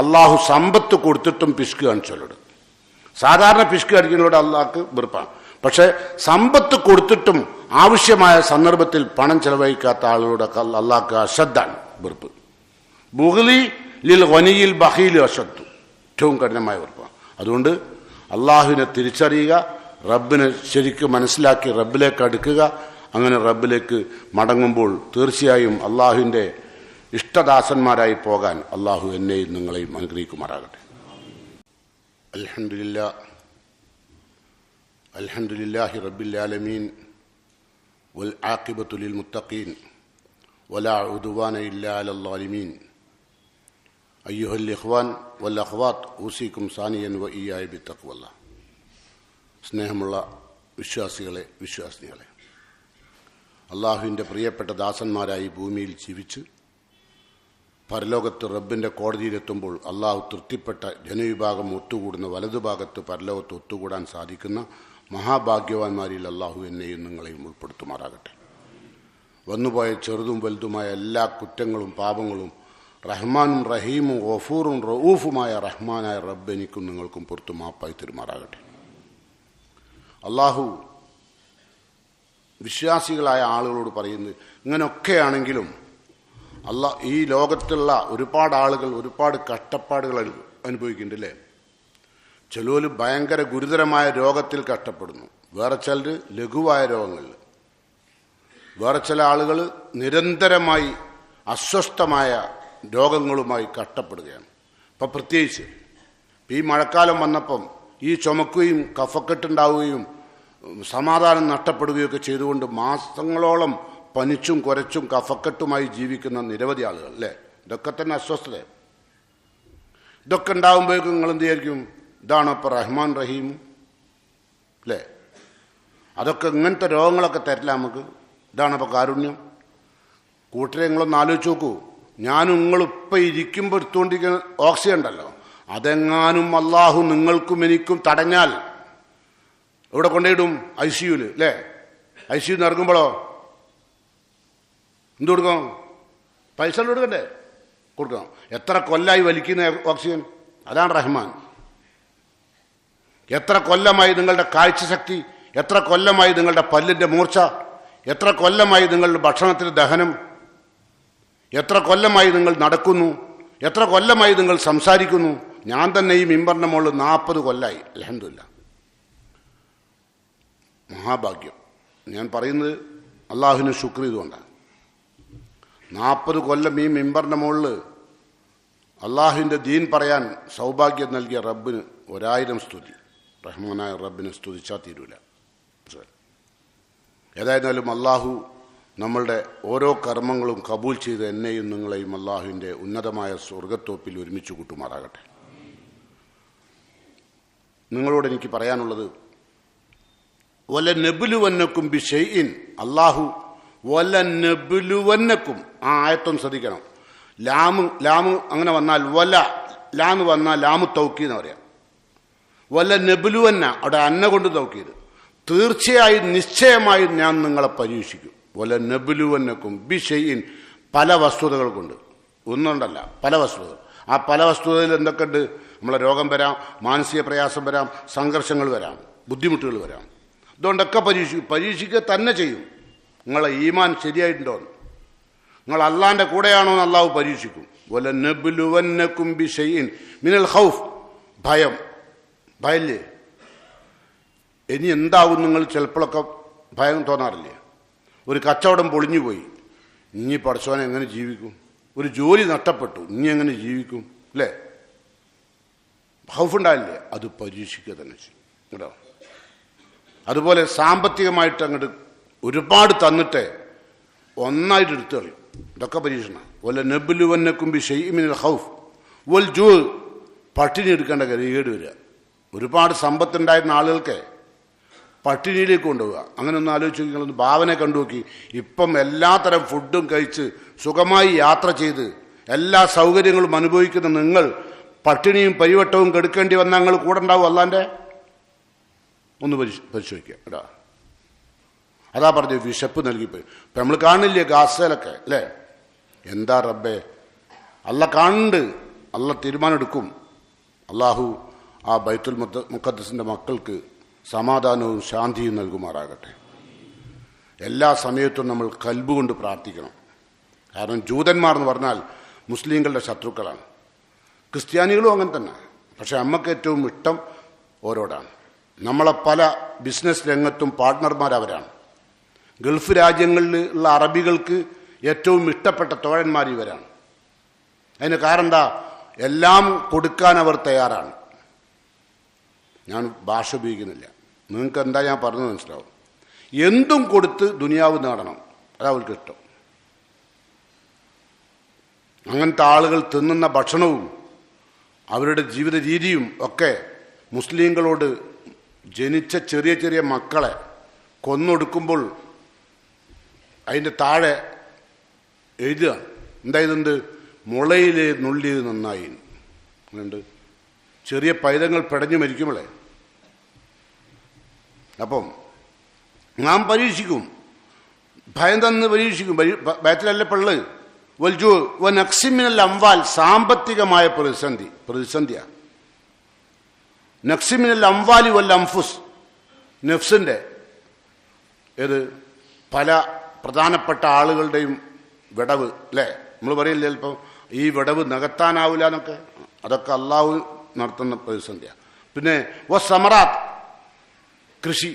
അള്ളാഹു സമ്പത്ത് കൊടുത്തിട്ടും പിഷ്ക് കാണിച്ചോലോട്. സാധാരണ പിഷ്ക് കാണിക്കുന്നതോട് അള്ളാഹ്ക്ക് വെറുപ്പാണ്. പക്ഷെ സമ്പത്ത് കൊടുത്തിട്ടും ആവശ്യമായ സന്ദർഭത്തിൽ പണം ചെലവഴിക്കാത്ത ആളുകളോടൊക്കെ അള്ളാഹ്ക്ക് അശ്രദ്ധാണ്, വെറുപ്പ്. ബുഗ്ലി ലിൽ ഗനിയിൽ ബഖീൽ അശ്രദ്ധു, ഏറ്റവും കഠിനമായ വെറുപ്പാണ്. അതുകൊണ്ട് അള്ളാഹുവിനെ തിരിച്ചറിയുക, റബ്ബിനെ ശരിക്കും മനസ്സിലാക്കി റബ്ബിലേക്ക് അടുക്കുക. അങ്ങനെ റബ്ബിലേക്ക് മടങ്ങുമ്പോൾ തീർച്ചയായും അള്ളാഹുവിൻ്റെ ഇഷ്ടദാസന്മാരായി പോകാൻ അള്ളാഹു എന്നെയും നിങ്ങളെയും അനുഗ്രഹിക്കുമാറാകട്ടെ. അൽഹംദുലില്ലാഹി റബ്ബിൽ ആലമീൻ വൽ ആഖിബത്തു ലിൽ മുത്തഖീൻ വലാ ഉദ്വാന ഇല്ലാ അലൽ ളാലിമീൻ. അയ്യുഹൽ ഇഖ്വാൻ വൽ അഖ്വാത്ത് ഊസിക്കും സാനിയൻ വ ഇയ്യായ ബിത്തഖ്വല്ലാഹ്. സ്നേഹമുള്ള വിശ്വാസികളെ, വിശ്വാസിനികളെ, അള്ളാഹുവിൻ്റെ പ്രിയപ്പെട്ട ദാസന്മാരായി ഭൂമിയിൽ ജീവിച്ച് പരലോകത്ത് റബ്ബിൻ്റെ കോടതിയിലെത്തുമ്പോൾ അള്ളാഹു തൃപ്തിപ്പെട്ട ജനവിഭാഗം ഒത്തുകൂടുന്ന വലതുഭാഗത്ത് പരലോകത്ത് ഒത്തുകൂടാൻ സാധിക്കുന്ന മഹാഭാഗ്യവാന്മാരിൽ അള്ളാഹു എന്നെയും നിങ്ങളെയും ഉൾപ്പെടുത്തുമാറാകട്ടെ. വന്നുപോയ ചെറുതും വലുതുമായ എല്ലാ കുറ്റങ്ങളും പാപങ്ങളും റഹ്മാനും റഹീമും ഗഫൂറും റഊഫുമായ റഹ്മാനായ റബ്ബ് എനിക്കും നിങ്ങൾക്കും പുറത്തു മാപ്പായി തരുമാറാകട്ടെ. അള്ളാഹു വിശ്വാസികളായ ആളുകളോട് പറയുന്നത്, ഇങ്ങനെയൊക്കെയാണെങ്കിലും ഈ ലോകത്തുള്ള ഒരുപാട് ആളുകൾ ഒരുപാട് കഷ്ടപ്പാടുകൾ അനുഭവിക്കുന്നുണ്ടല്ലേ. ചിലർ ഭയങ്കര ഗുരുതരമായ രോഗത്തിൽ കഷ്ടപ്പെടുന്നു, വേറെ ചിലർ ലഘുവായ രോഗങ്ങളിൽ, വേറെ ചില ആളുകൾ നിരന്തരമായി അസ്വസ്ഥമായ രോഗങ്ങളുമായി കഷ്ടപ്പെടുകയാണ്. ഇപ്പം പ്രത്യേകിച്ച് ഈ മഴക്കാലം വന്നപ്പം ഈ ചുമക്കുകയും കഫക്കെട്ടുണ്ടാവുകയും സമാധാനം നഷ്ടപ്പെടുകയൊക്കെ ചെയ്തുകൊണ്ട് മാസങ്ങളോളം പനിച്ചും കുരച്ചും കഫക്കെട്ടുമായി ജീവിക്കുന്ന നിരവധി ആളുകൾ അല്ലേ. ഇതൊക്കെ തന്നെ അസ്വസ്ഥത. ഇതൊക്കെ ഉണ്ടാകുമ്പോഴേക്കും നിങ്ങൾ എന്ത് വിചാരിക്കും? ഇതാണോ ഇപ്പോൾ റഹ്മാൻ റഹീം അല്ലേ? അതൊക്കെ ഇങ്ങനത്തെ രോഗങ്ങളൊക്കെ തരില്ല നമുക്ക്. ഇതാണ് ഇപ്പോൾ കാരുണ്യം. കൂട്ടരെ നിങ്ങളൊന്ന് ആലോചിച്ച് നോക്കൂ. ഞാനും നിങ്ങളിപ്പോൾ ഇരിക്കുമ്പോൾ എടുത്തുകൊണ്ടിരിക്കുന്ന ഓക്സിജൻ ഉണ്ടല്ലോ, അതെങ്ങാനും അള്ളാഹു നിങ്ങൾക്കും എനിക്കും തടഞ്ഞാൽ എവിടെ കൊണ്ടുപോയിടും? ICUവിൽ അല്ലേ? ICU ഇറങ്ങുമ്പോഴോ എന്ത് കൊടുക്കണം? പൈസ കൊടുക്കണ്ടേ? കൊടുക്കണം. എത്ര കൊല്ലമായി വലിക്കുന്ന ഓക്സിജൻ? അതാണ് റഹ്മാൻ. എത്ര കൊല്ലമായി നിങ്ങളുടെ കാഴ്ചശക്തി, എത്ര കൊല്ലമായി നിങ്ങളുടെ പല്ലിൻ്റെ മൂർച്ച, എത്ര കൊല്ലമായി നിങ്ങളുടെ ഭക്ഷണത്തിന് ദഹനം, എത്ര കൊല്ലമായി നിങ്ങൾ നടക്കുന്നു, എത്ര കൊല്ലമായി നിങ്ങൾ സംസാരിക്കുന്നു. ഞാൻ തന്നെ ഈ മിമ്പറിൻ്റെ മുകളിൽ 40 കൊല്ലമായി. അൽഹംദുലില്ലാ, മഹാഭാഗ്യം. ഞാൻ പറയുന്നത് അള്ളാഹുവിന് ശുക്ർ ചെയ്തുകൊണ്ടാണ്. 40 കൊല്ലം ഈ മിമ്പറിൻ്റെ മുകളിൽ അള്ളാഹുവിൻ്റെ ദീൻ പറയാൻ സൗഭാഗ്യം നൽകിയ റബ്ബിന് 1000 സ്തുതി. റഹ്മാനായ റബ്ബിനെ സ്തുതിച്ചാൽ തീരൂല. ഏതായിരുന്നാലും അള്ളാഹു നമ്മളുടെ ഓരോ കർമ്മങ്ങളും കബൂൽ ചെയ്ത് എന്നെയും നിങ്ങളെയും അള്ളാഹുവിൻ്റെ ഉന്നതമായ സ്വർഗത്തോപ്പിൽ ഒരുമിച്ച് കൂട്ടുമാറാകട്ടെ. നിങ്ങളോട് എനിക്ക് പറയാനുള്ളത്, വല നെബുലുവന്നക്കും ബി ഷൈഇൻ, അള്ളാഹു വല നെബുലുവന്നക്കും, ആ ആയത്തൊന്ന് ശ്രദ്ധിക്കണം. ലാമ് അങ്ങനെ വന്നാൽ വല, ലാന്ന് വന്നാൽ ലാമു തൗക്കീദ് എന്ന് പറയാം. വല നെബുലുവന്ന, അവിടെ അന്ന കൊണ്ട് തൗക്കീദ്. തീർച്ചയായും നിശ്ചയമായും ഞാൻ നിങ്ങളെ പരീക്ഷിക്കും. വല നെബുലുവന്നക്കും ബി ഷൈഇൻ, പല വസ്തുതകൾ കൊണ്ട്. ഒന്നുകൊണ്ടല്ല, പല വസ്തുതകൾ. ആ പല വസ്തുതയിൽ എന്തൊക്കെയുണ്ട്? നമ്മളെ രോഗം വരാം, മാനസിക പ്രയാസം വരാം, സംഘർഷങ്ങൾ വരാം, ബുദ്ധിമുട്ടുകൾ വരാം. ഇതുകൊണ്ടൊക്കെ പരീക്ഷിക്കുക തന്നെ ചെയ്യും. നിങ്ങളെ ഈമാൻ ശരിയായിട്ടുണ്ടോ, നിങ്ങൾ അള്ളാന്റെ കൂടെയാണോ എന്ന് അള്ളാഹു പരീക്ഷിക്കും. വല നബ്ലുവന്നകും ബിശൈഇൻ മിനൽ ഖൗഫ്, ഭയം. ഭയല്ലേ? ഇനി എന്താവും? നിങ്ങൾ ചിലപ്പോഴൊക്കെ ഭയം തോന്നാറില്ലേ? ഒരു കച്ചവടം പൊളിഞ്ഞുപോയി, ഇനി പഠിച്ചവനെ എങ്ങനെ ജീവിക്കും? ഒരു ജോലി നഷ്ടപ്പെട്ടു, ഇനി എങ്ങനെ ജീവിക്കും? അല്ലേ? ഖൗഫുണ്ടായില്ലേ? അത് പരീക്ഷിക്കുക തന്നെ ചെയ്യും കേട്ടോ. അതുപോലെ സാമ്പത്തികമായിട്ട് അങ്ങോട്ട് ഒരുപാട് തന്നിട്ട് ഒന്നായിട്ട് എടുത്തു കളയും. ഇതൊക്കെ പരീക്ഷണം. വല നബ്ലുവന്നകും ബിശൈഇൻ മിനൽ ഖൗഫ് വൽ ജൂ, പട്ടിണി എടുക്കേണ്ട ഗതികേട് വരിക. ഒരുപാട് സമ്പത്തുണ്ടായിരുന്ന ആളുകൾക്ക് പട്ടിണിയിലേക്ക് കൊണ്ടുപോവുക. അങ്ങനെ ഒന്ന് ആലോചിച്ച് നിങ്ങളൊന്ന് ഭാവന കണ്ടു നോക്കി. ഇപ്പം എല്ലാത്തരം ഫുഡും കഴിച്ച് സുഖമായി യാത്ര ചെയ്ത് എല്ലാ സൗകര്യങ്ങളും അനുഭവിക്കുന്ന നിങ്ങൾ പട്ടിണിയും പരിവട്ടവും കെടുക്കേണ്ടി വന്നാൽ നിങ്ങൾ കൂടെ ഉണ്ടാവും അല്ലാൻ്റെ? ഒന്ന് പരിശോധിക്കുക കേട്ടോ. അതാ പറഞ്ഞു വിശപ്പ് നൽകിപ്പോയി. ഇപ്പം നമ്മൾ കാണില്ലേ ഗാസയിലൊക്കെ അല്ലേ? എന്താ റബ്ബേ, അല്ല കാണുന്നുണ്ട്, അല്ല തീരുമാനം എടുക്കും. അള്ളാഹു ആ ബൈത്തുൽ മുഖദ്ദസിൻ്റെ മക്കൾക്ക് സമാധാനവും ശാന്തിയും നൽകുമാറാകട്ടെ. എല്ലാ സമയത്തും നമ്മൾ കൽബ് കൊണ്ട് പ്രാർത്ഥിക്കണം. കാരണം ജൂതന്മാർ എന്ന് പറഞ്ഞാൽ മുസ്ലിങ്ങളുടെ ശത്രുക്കളാണ്. ക്രിസ്ത്യാനികളും അങ്ങനെ തന്നെ. പക്ഷെ നമുക്ക് ഏറ്റവും ഇഷ്ടം ഓരോടാണ്. നമ്മളെ പല ബിസിനസ് രംഗത്തും പാർട്ട്ണർമാരവരാണ്. ഗൾഫ് രാജ്യങ്ങളിൽ ഉള്ള അറബികൾക്ക് ഏറ്റവും ഇഷ്ടപ്പെട്ട തോഴന്മാർ ഇവരാണ്. അതിന് കാരണം എന്താ? എല്ലാം കൊടുക്കാൻ അവർ തയ്യാറാണ്. ഞാൻ ഭാഷ ഉപയോഗിക്കുന്നില്ല, നിങ്ങൾക്ക് എന്താ ഞാൻ പറഞ്ഞു മനസ്സിലാവും. എന്തും കൊടുത്ത് ദുനിയാവ് നേടണം, അതാ അവർക്ക് ഇഷ്ടം. അങ്ങനത്തെ ആളുകൾ തിന്നുന്ന ഭക്ഷണവും അവരുടെ ജീവിത രീതിയും ഒക്കെ മുസ്ലിങ്ങളോട് ജനിച്ച ചെറിയ ചെറിയ മക്കളെ കൊന്നൊടുക്കുമ്പോൾ അതിൻ്റെ താഴെ എഴുതുക. എന്തായതുണ്ട്? മുളയിലെ നുള്ളിയത് നന്നായി. അങ്ങനെയുണ്ട്. ചെറിയ പൈതങ്ങൾ പിടഞ്ഞു മരിക്കുമ്പോളേ. അപ്പം നാം പരീക്ഷിക്കും, ഭയം തന്ന് പരീക്ഷിക്കും. ഭയത്തിലല്ല പള്ള്. വൽജു നക്സിമിനൽ അംവാൽ, സാമ്പത്തികമായ പ്രതിസന്ധിയാ. നക്സിമിനൽ അംവാലി വൽ അംഫുസ്, നഫ്സിൻ്റെ ഏത് പല പ്രധാനപ്പെട്ട ആളുകളുടെയും വിടവ് അല്ലേ? നമ്മൾ പറയില്ലേ ചിലപ്പോൾ ഈ വിടവ് നികത്താനാവില്ല എന്നൊക്കെ. അതൊക്കെ അള്ളാഹു നടത്തുന്ന പ്രതിസന്ധിയാണ്. പിന്നെ സമറാത്ത്, കൃഷി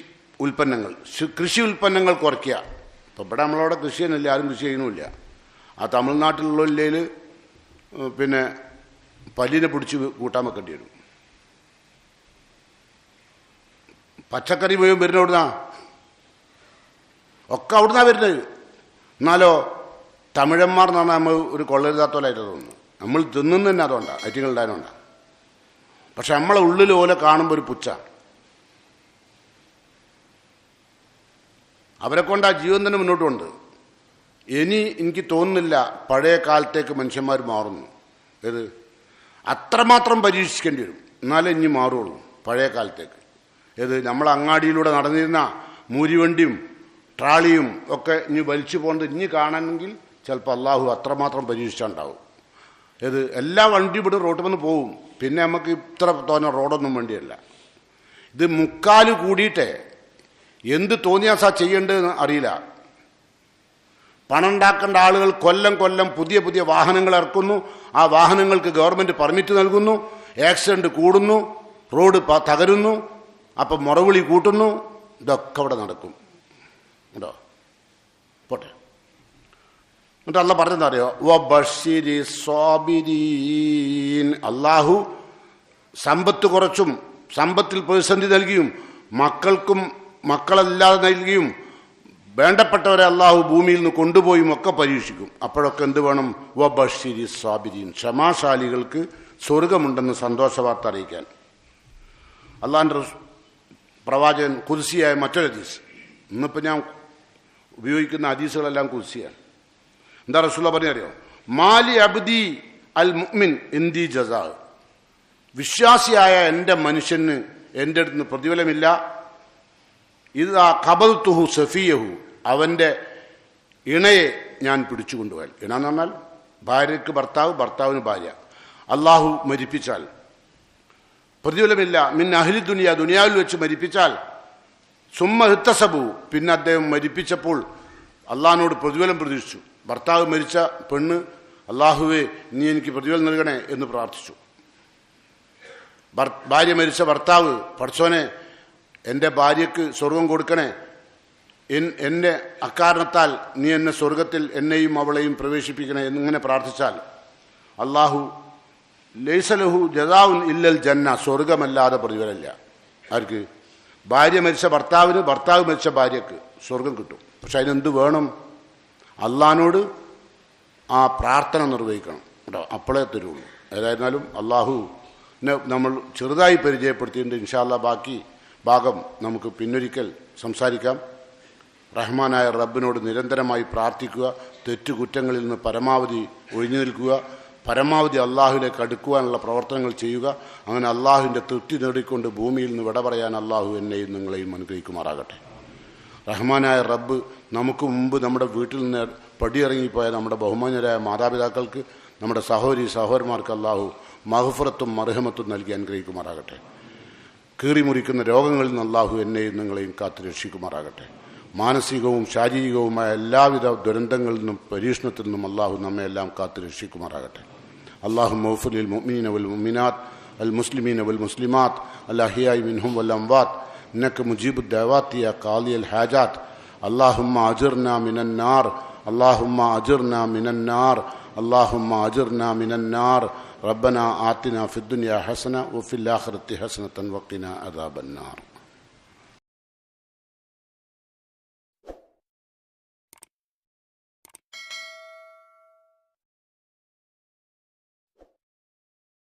ഉൽപ്പന്നങ്ങൾ കുറയ്ക്കുക. ഇപ്പം ഇവിടെ നമ്മളവിടെ കൃഷി തന്നെയില്ല, ആരും കൃഷി ചെയ്യണമില്ല. ആ തമിഴ്നാട്ടിലുള്ളതിൽ പിന്നെ പല്ലിനെ പിടിച്ച് കൂട്ടാൻ വെക്കേണ്ടി വരും. പച്ചക്കറി മുഴുവൻ വരുന്ന എവിടുന്നാ? ഒക്കെ അവിടുന്നാ വരുന്നത്. എന്നാലോ തമിഴന്മാർ എന്ന് പറഞ്ഞാൽ നമ്മൾ ഒരു കൊള്ളരുതാത്തോലായിട്ട് തോന്നുന്നു. നമ്മൾ തിന്നുന്ന തന്നെ അതുകൊണ്ടാണ്, ഐറ്റങ്ങളുണ്ടായതുകൊണ്ടാണ്. പക്ഷെ നമ്മളെ ഉള്ളിൽ ഓലെ കാണുമ്പോൾ ഒരു പുച്ഛ. അവരെ കൊണ്ട് ആ ജീവൻ തന്നെ മുന്നോട്ടുണ്ട്. ഇനി എനിക്ക് തോന്നുന്നില്ല പഴയ കാലത്തേക്ക് മനുഷ്യന്മാർ മാറുന്നു. ഏത് അത്രമാത്രം പരീക്ഷിക്കേണ്ടി വരും, എന്നാലേ ഇനി മാറുള്ളൂ പഴയ കാലത്തേക്ക്. ഏത് നമ്മൾ അങ്ങാടിയിലൂടെ നടന്നിരുന്ന മൂരിവണ്ടിയും ട്രാളിയും ഒക്കെ ഇനി വലിച്ചു പോകുന്നത് ഇനി കാണണമെങ്കിൽ ചിലപ്പോൾ അള്ളാഹു അത്രമാത്രം പരീക്ഷിച്ചുണ്ടാവും. ഏത് എല്ലാ വണ്ടി ഇവിടെ റോട്ടിൽ വന്ന് പോവും. പിന്നെ നമുക്ക് ഇത്ര തോന്നെ റോഡൊന്നും വേണ്ടിയല്ല. ഇത് മുക്കാല് കൂടിയിട്ടേ എന്ത് തോന്നിയാസാ ചെയ്യേണ്ടതെന്ന് അറിയില്ല. പണം ഉണ്ടാക്കേണ്ട ആളുകൾ കൊല്ലം കൊല്ലം പുതിയ പുതിയ വാഹനങ്ങൾ ഇറക്കുന്നു. ആ വാഹനങ്ങൾക്ക് ഗവൺമെൻറ് പെർമിറ്റ് നൽകുന്നു. ആക്സിഡൻറ്റ് കൂടുന്നു, റോഡ് തകരുന്നു, അപ്പം മുറവിളി കൂട്ടുന്നു. ഇതൊക്കെ ഇവിടെ നടക്കും കേട്ടോ. പോട്ടെ. എന്നിട്ട് അള്ളാഹ് പറഞ്ഞെന്താ അറിയോ? വബശ്ശിരി സ്വാബിരീൻ. അള്ളാഹു സമ്പത്ത് കുറച്ചും സമ്പത്തിൽ പ്രതിസന്ധി നൽകിയും മക്കളല്ലാതെ നൽകിയും വേണ്ടപ്പെട്ടവരെ അള്ളാഹു ഭൂമിയിൽ നിന്ന് കൊണ്ടുപോയും ഒക്കെ പരീക്ഷിക്കും. അപ്പോഴൊക്കെ എന്ത് വേണം? വബശ്ശിരി സ്വാബിരീൻ. ക്ഷമാശാലികൾക്ക് സ്വർഗമുണ്ടെന്ന് സന്തോഷവാർത്ത അറിയിക്കാൻ. അള്ളാഹിൻ്റെ പ്രവാചകൻ ഖുദ്സിയായ മറ്റൊരു ഹദീസ്. ഇന്നിപ്പോൾ ഞാൻ ഉപയോഗിക്കുന്ന ഹദീസുകളെല്ലാം ഖുദ്സിയാണ്. എന്താ റസൂലുള്ളാഹി പറഞ്ഞറിയോ? മാലി അബ്ദി അൽ മുഅ്മിൻ ഇന്ദി ജസാ. വിശ്വാസിയായ എൻ്റെ മനുഷ്യന് എൻ്റെ അടുത്ത് നിന്ന് പ്രതിഫലമില്ല. ഇതാ ഖബൽതുഹു സഫിയഹു. അവൻ്റെ ഇണയെ ഞാൻ പിടിച്ചുകൊണ്ടുപോയാൽ, ഇണ എന്ന് പറഞ്ഞാൽ ഭാര്യയ്ക്ക് ഭർത്താവ്, ഭർത്താവിന് ഭാര്യ, അള്ളാഹു മരിപ്പിച്ചാൽ പ്രതിഫലമില്ല. മിൻ അഹ്ലി ദുനിയ, ദുനിയാവിൽ വെച്ച് മരിപ്പിച്ചാൽ സുമ്മ ഹിത്തസബു, പിന്നെ അദ്ദേഹം മരിപ്പിച്ചപ്പോൾ അള്ളാഹിനോട് പ്രതിഫലം പ്രതീക്ഷിച്ചു. ഭർത്താവ് മരിച്ച പെണ്ണ്, അള്ളാഹുവേ നീ എനിക്ക് പ്രതിഫലം നൽകണേ എന്ന് പ്രാർത്ഥിച്ചു. ഭാര്യ മരിച്ച ഭർത്താവ്, പടച്ചോനെ എൻ്റെ ഭാര്യയ്ക്ക് സ്വർഗം കൊടുക്കണേ, എന്നെ അക്കാരണത്താൽ നീ എന്നെ സ്വർഗത്തിൽ എന്നെയും അവളെയും പ്രവേശിപ്പിക്കണേ എന്നിങ്ങനെ പ്രാർത്ഥിച്ചാൽ അള്ളാഹു ലൈസലഹു ജസാഉൻ ഇല്ലൽ ജന്ന, സ്വർഗമല്ലാതെ പ്രതിഫലമില്ല. ആർക്ക്? ഭാര്യ മരിച്ച ഭർത്താവിന്, ഭർത്താവ് മരിച്ച ഭാര്യയ്ക്ക് സ്വർഗം കിട്ടും. പക്ഷെ അതിനെന്ത് വേണം? അള്ളാഹിനോട് ആ പ്രാർത്ഥന നിർവഹിക്കണം കേട്ടോ, അപ്പോഴേ തരുള്ളൂ. ഏതായിരുന്നാലും അള്ളാഹുവിനെ നമ്മൾ ചെറുതായി പരിചയപ്പെടുത്തിയിട്ടുണ്ട്. ഇൻഷാ അല്ലാഹ് ബാക്കി ഭാഗം നമുക്ക് പിന്നൊരിക്കൽ സംസാരിക്കാം. റഹ്മാനായ റബ്ബിനോട് നിരന്തരമായി പ്രാർത്ഥിക്കുക, തെറ്റുകുറ്റങ്ങളിൽ നിന്ന് പരമാവധി ഒഴിഞ്ഞു നിൽക്കുക, പരമാവധി അള്ളാഹുവിലേക്ക് അടുക്കുവാനുള്ള പ്രവർത്തനങ്ങൾ ചെയ്യുക. അങ്ങനെ അള്ളാഹുവിൻ്റെ തൃപ്തി നേടിക്കൊണ്ട് ഭൂമിയിൽ നിന്ന് വിട പറയാൻ അള്ളാഹു എന്നെയും നിങ്ങളെയും അനുഗ്രഹിക്കുമാറാകട്ടെ. റഹ്മാനായ റബ്ബ് നമുക്ക് മുമ്പ് നമ്മുടെ വീട്ടിൽ നിന്ന് പടിയിറങ്ങിപ്പോയ നമ്മുടെ ബഹുമാന്യരായ മാതാപിതാക്കൾക്ക്, നമ്മുടെ സഹോദരന്മാർക്ക് അള്ളാഹു മഗ്ഫിറത്തും മർഹമത്തും നൽകി അനുഗ്രഹിക്കുമാറാകട്ടെ. കീറിമുറിക്കുന്ന രോഗങ്ങളിൽ നിന്ന് അള്ളാഹു എന്നെയും നിങ്ങളെയും കാത്തു രക്ഷിക്കുമാറാകട്ടെ. മാനസികവും ശാരീരികവുമായ എല്ലാവിധ ദുരന്തങ്ങളിൽ നിന്നും പരീക്ഷണത്തിൽ നിന്നും അള്ളാഹു നമ്മെ എല്ലാം കാത്തു രക്ഷിക്കുമാറാകട്ടെ. അല്ലാഹുമ്മ ഗ്ഫിർ ലിൽ മുഅ്മിനീന വൽ മുഅ്മിനാത്ത് അൽ മുസ്ലിമീന വൽ മുസ്ലിമാത്ത് അൽ അഹ്യാഇ മിൻഹും വൽ അംവാത്ത് ഇന്നക മുജീബുദ് ദഅവാതി യാ ഖാദിയൽ ഹാജാത്ത്. അല്ലാഹുമ്മ അജിർനാ മിനൻ നാർ, അല്ലാഹുമ്മ അജിർനാ മിനൻ നാർ, അല്ലാഹുമ്മ അജിർനാ മിനൻ നാർ. ربنا آتنا في الدنيا حسنة وفي الآخرة حسنة وقنا عذاب النار.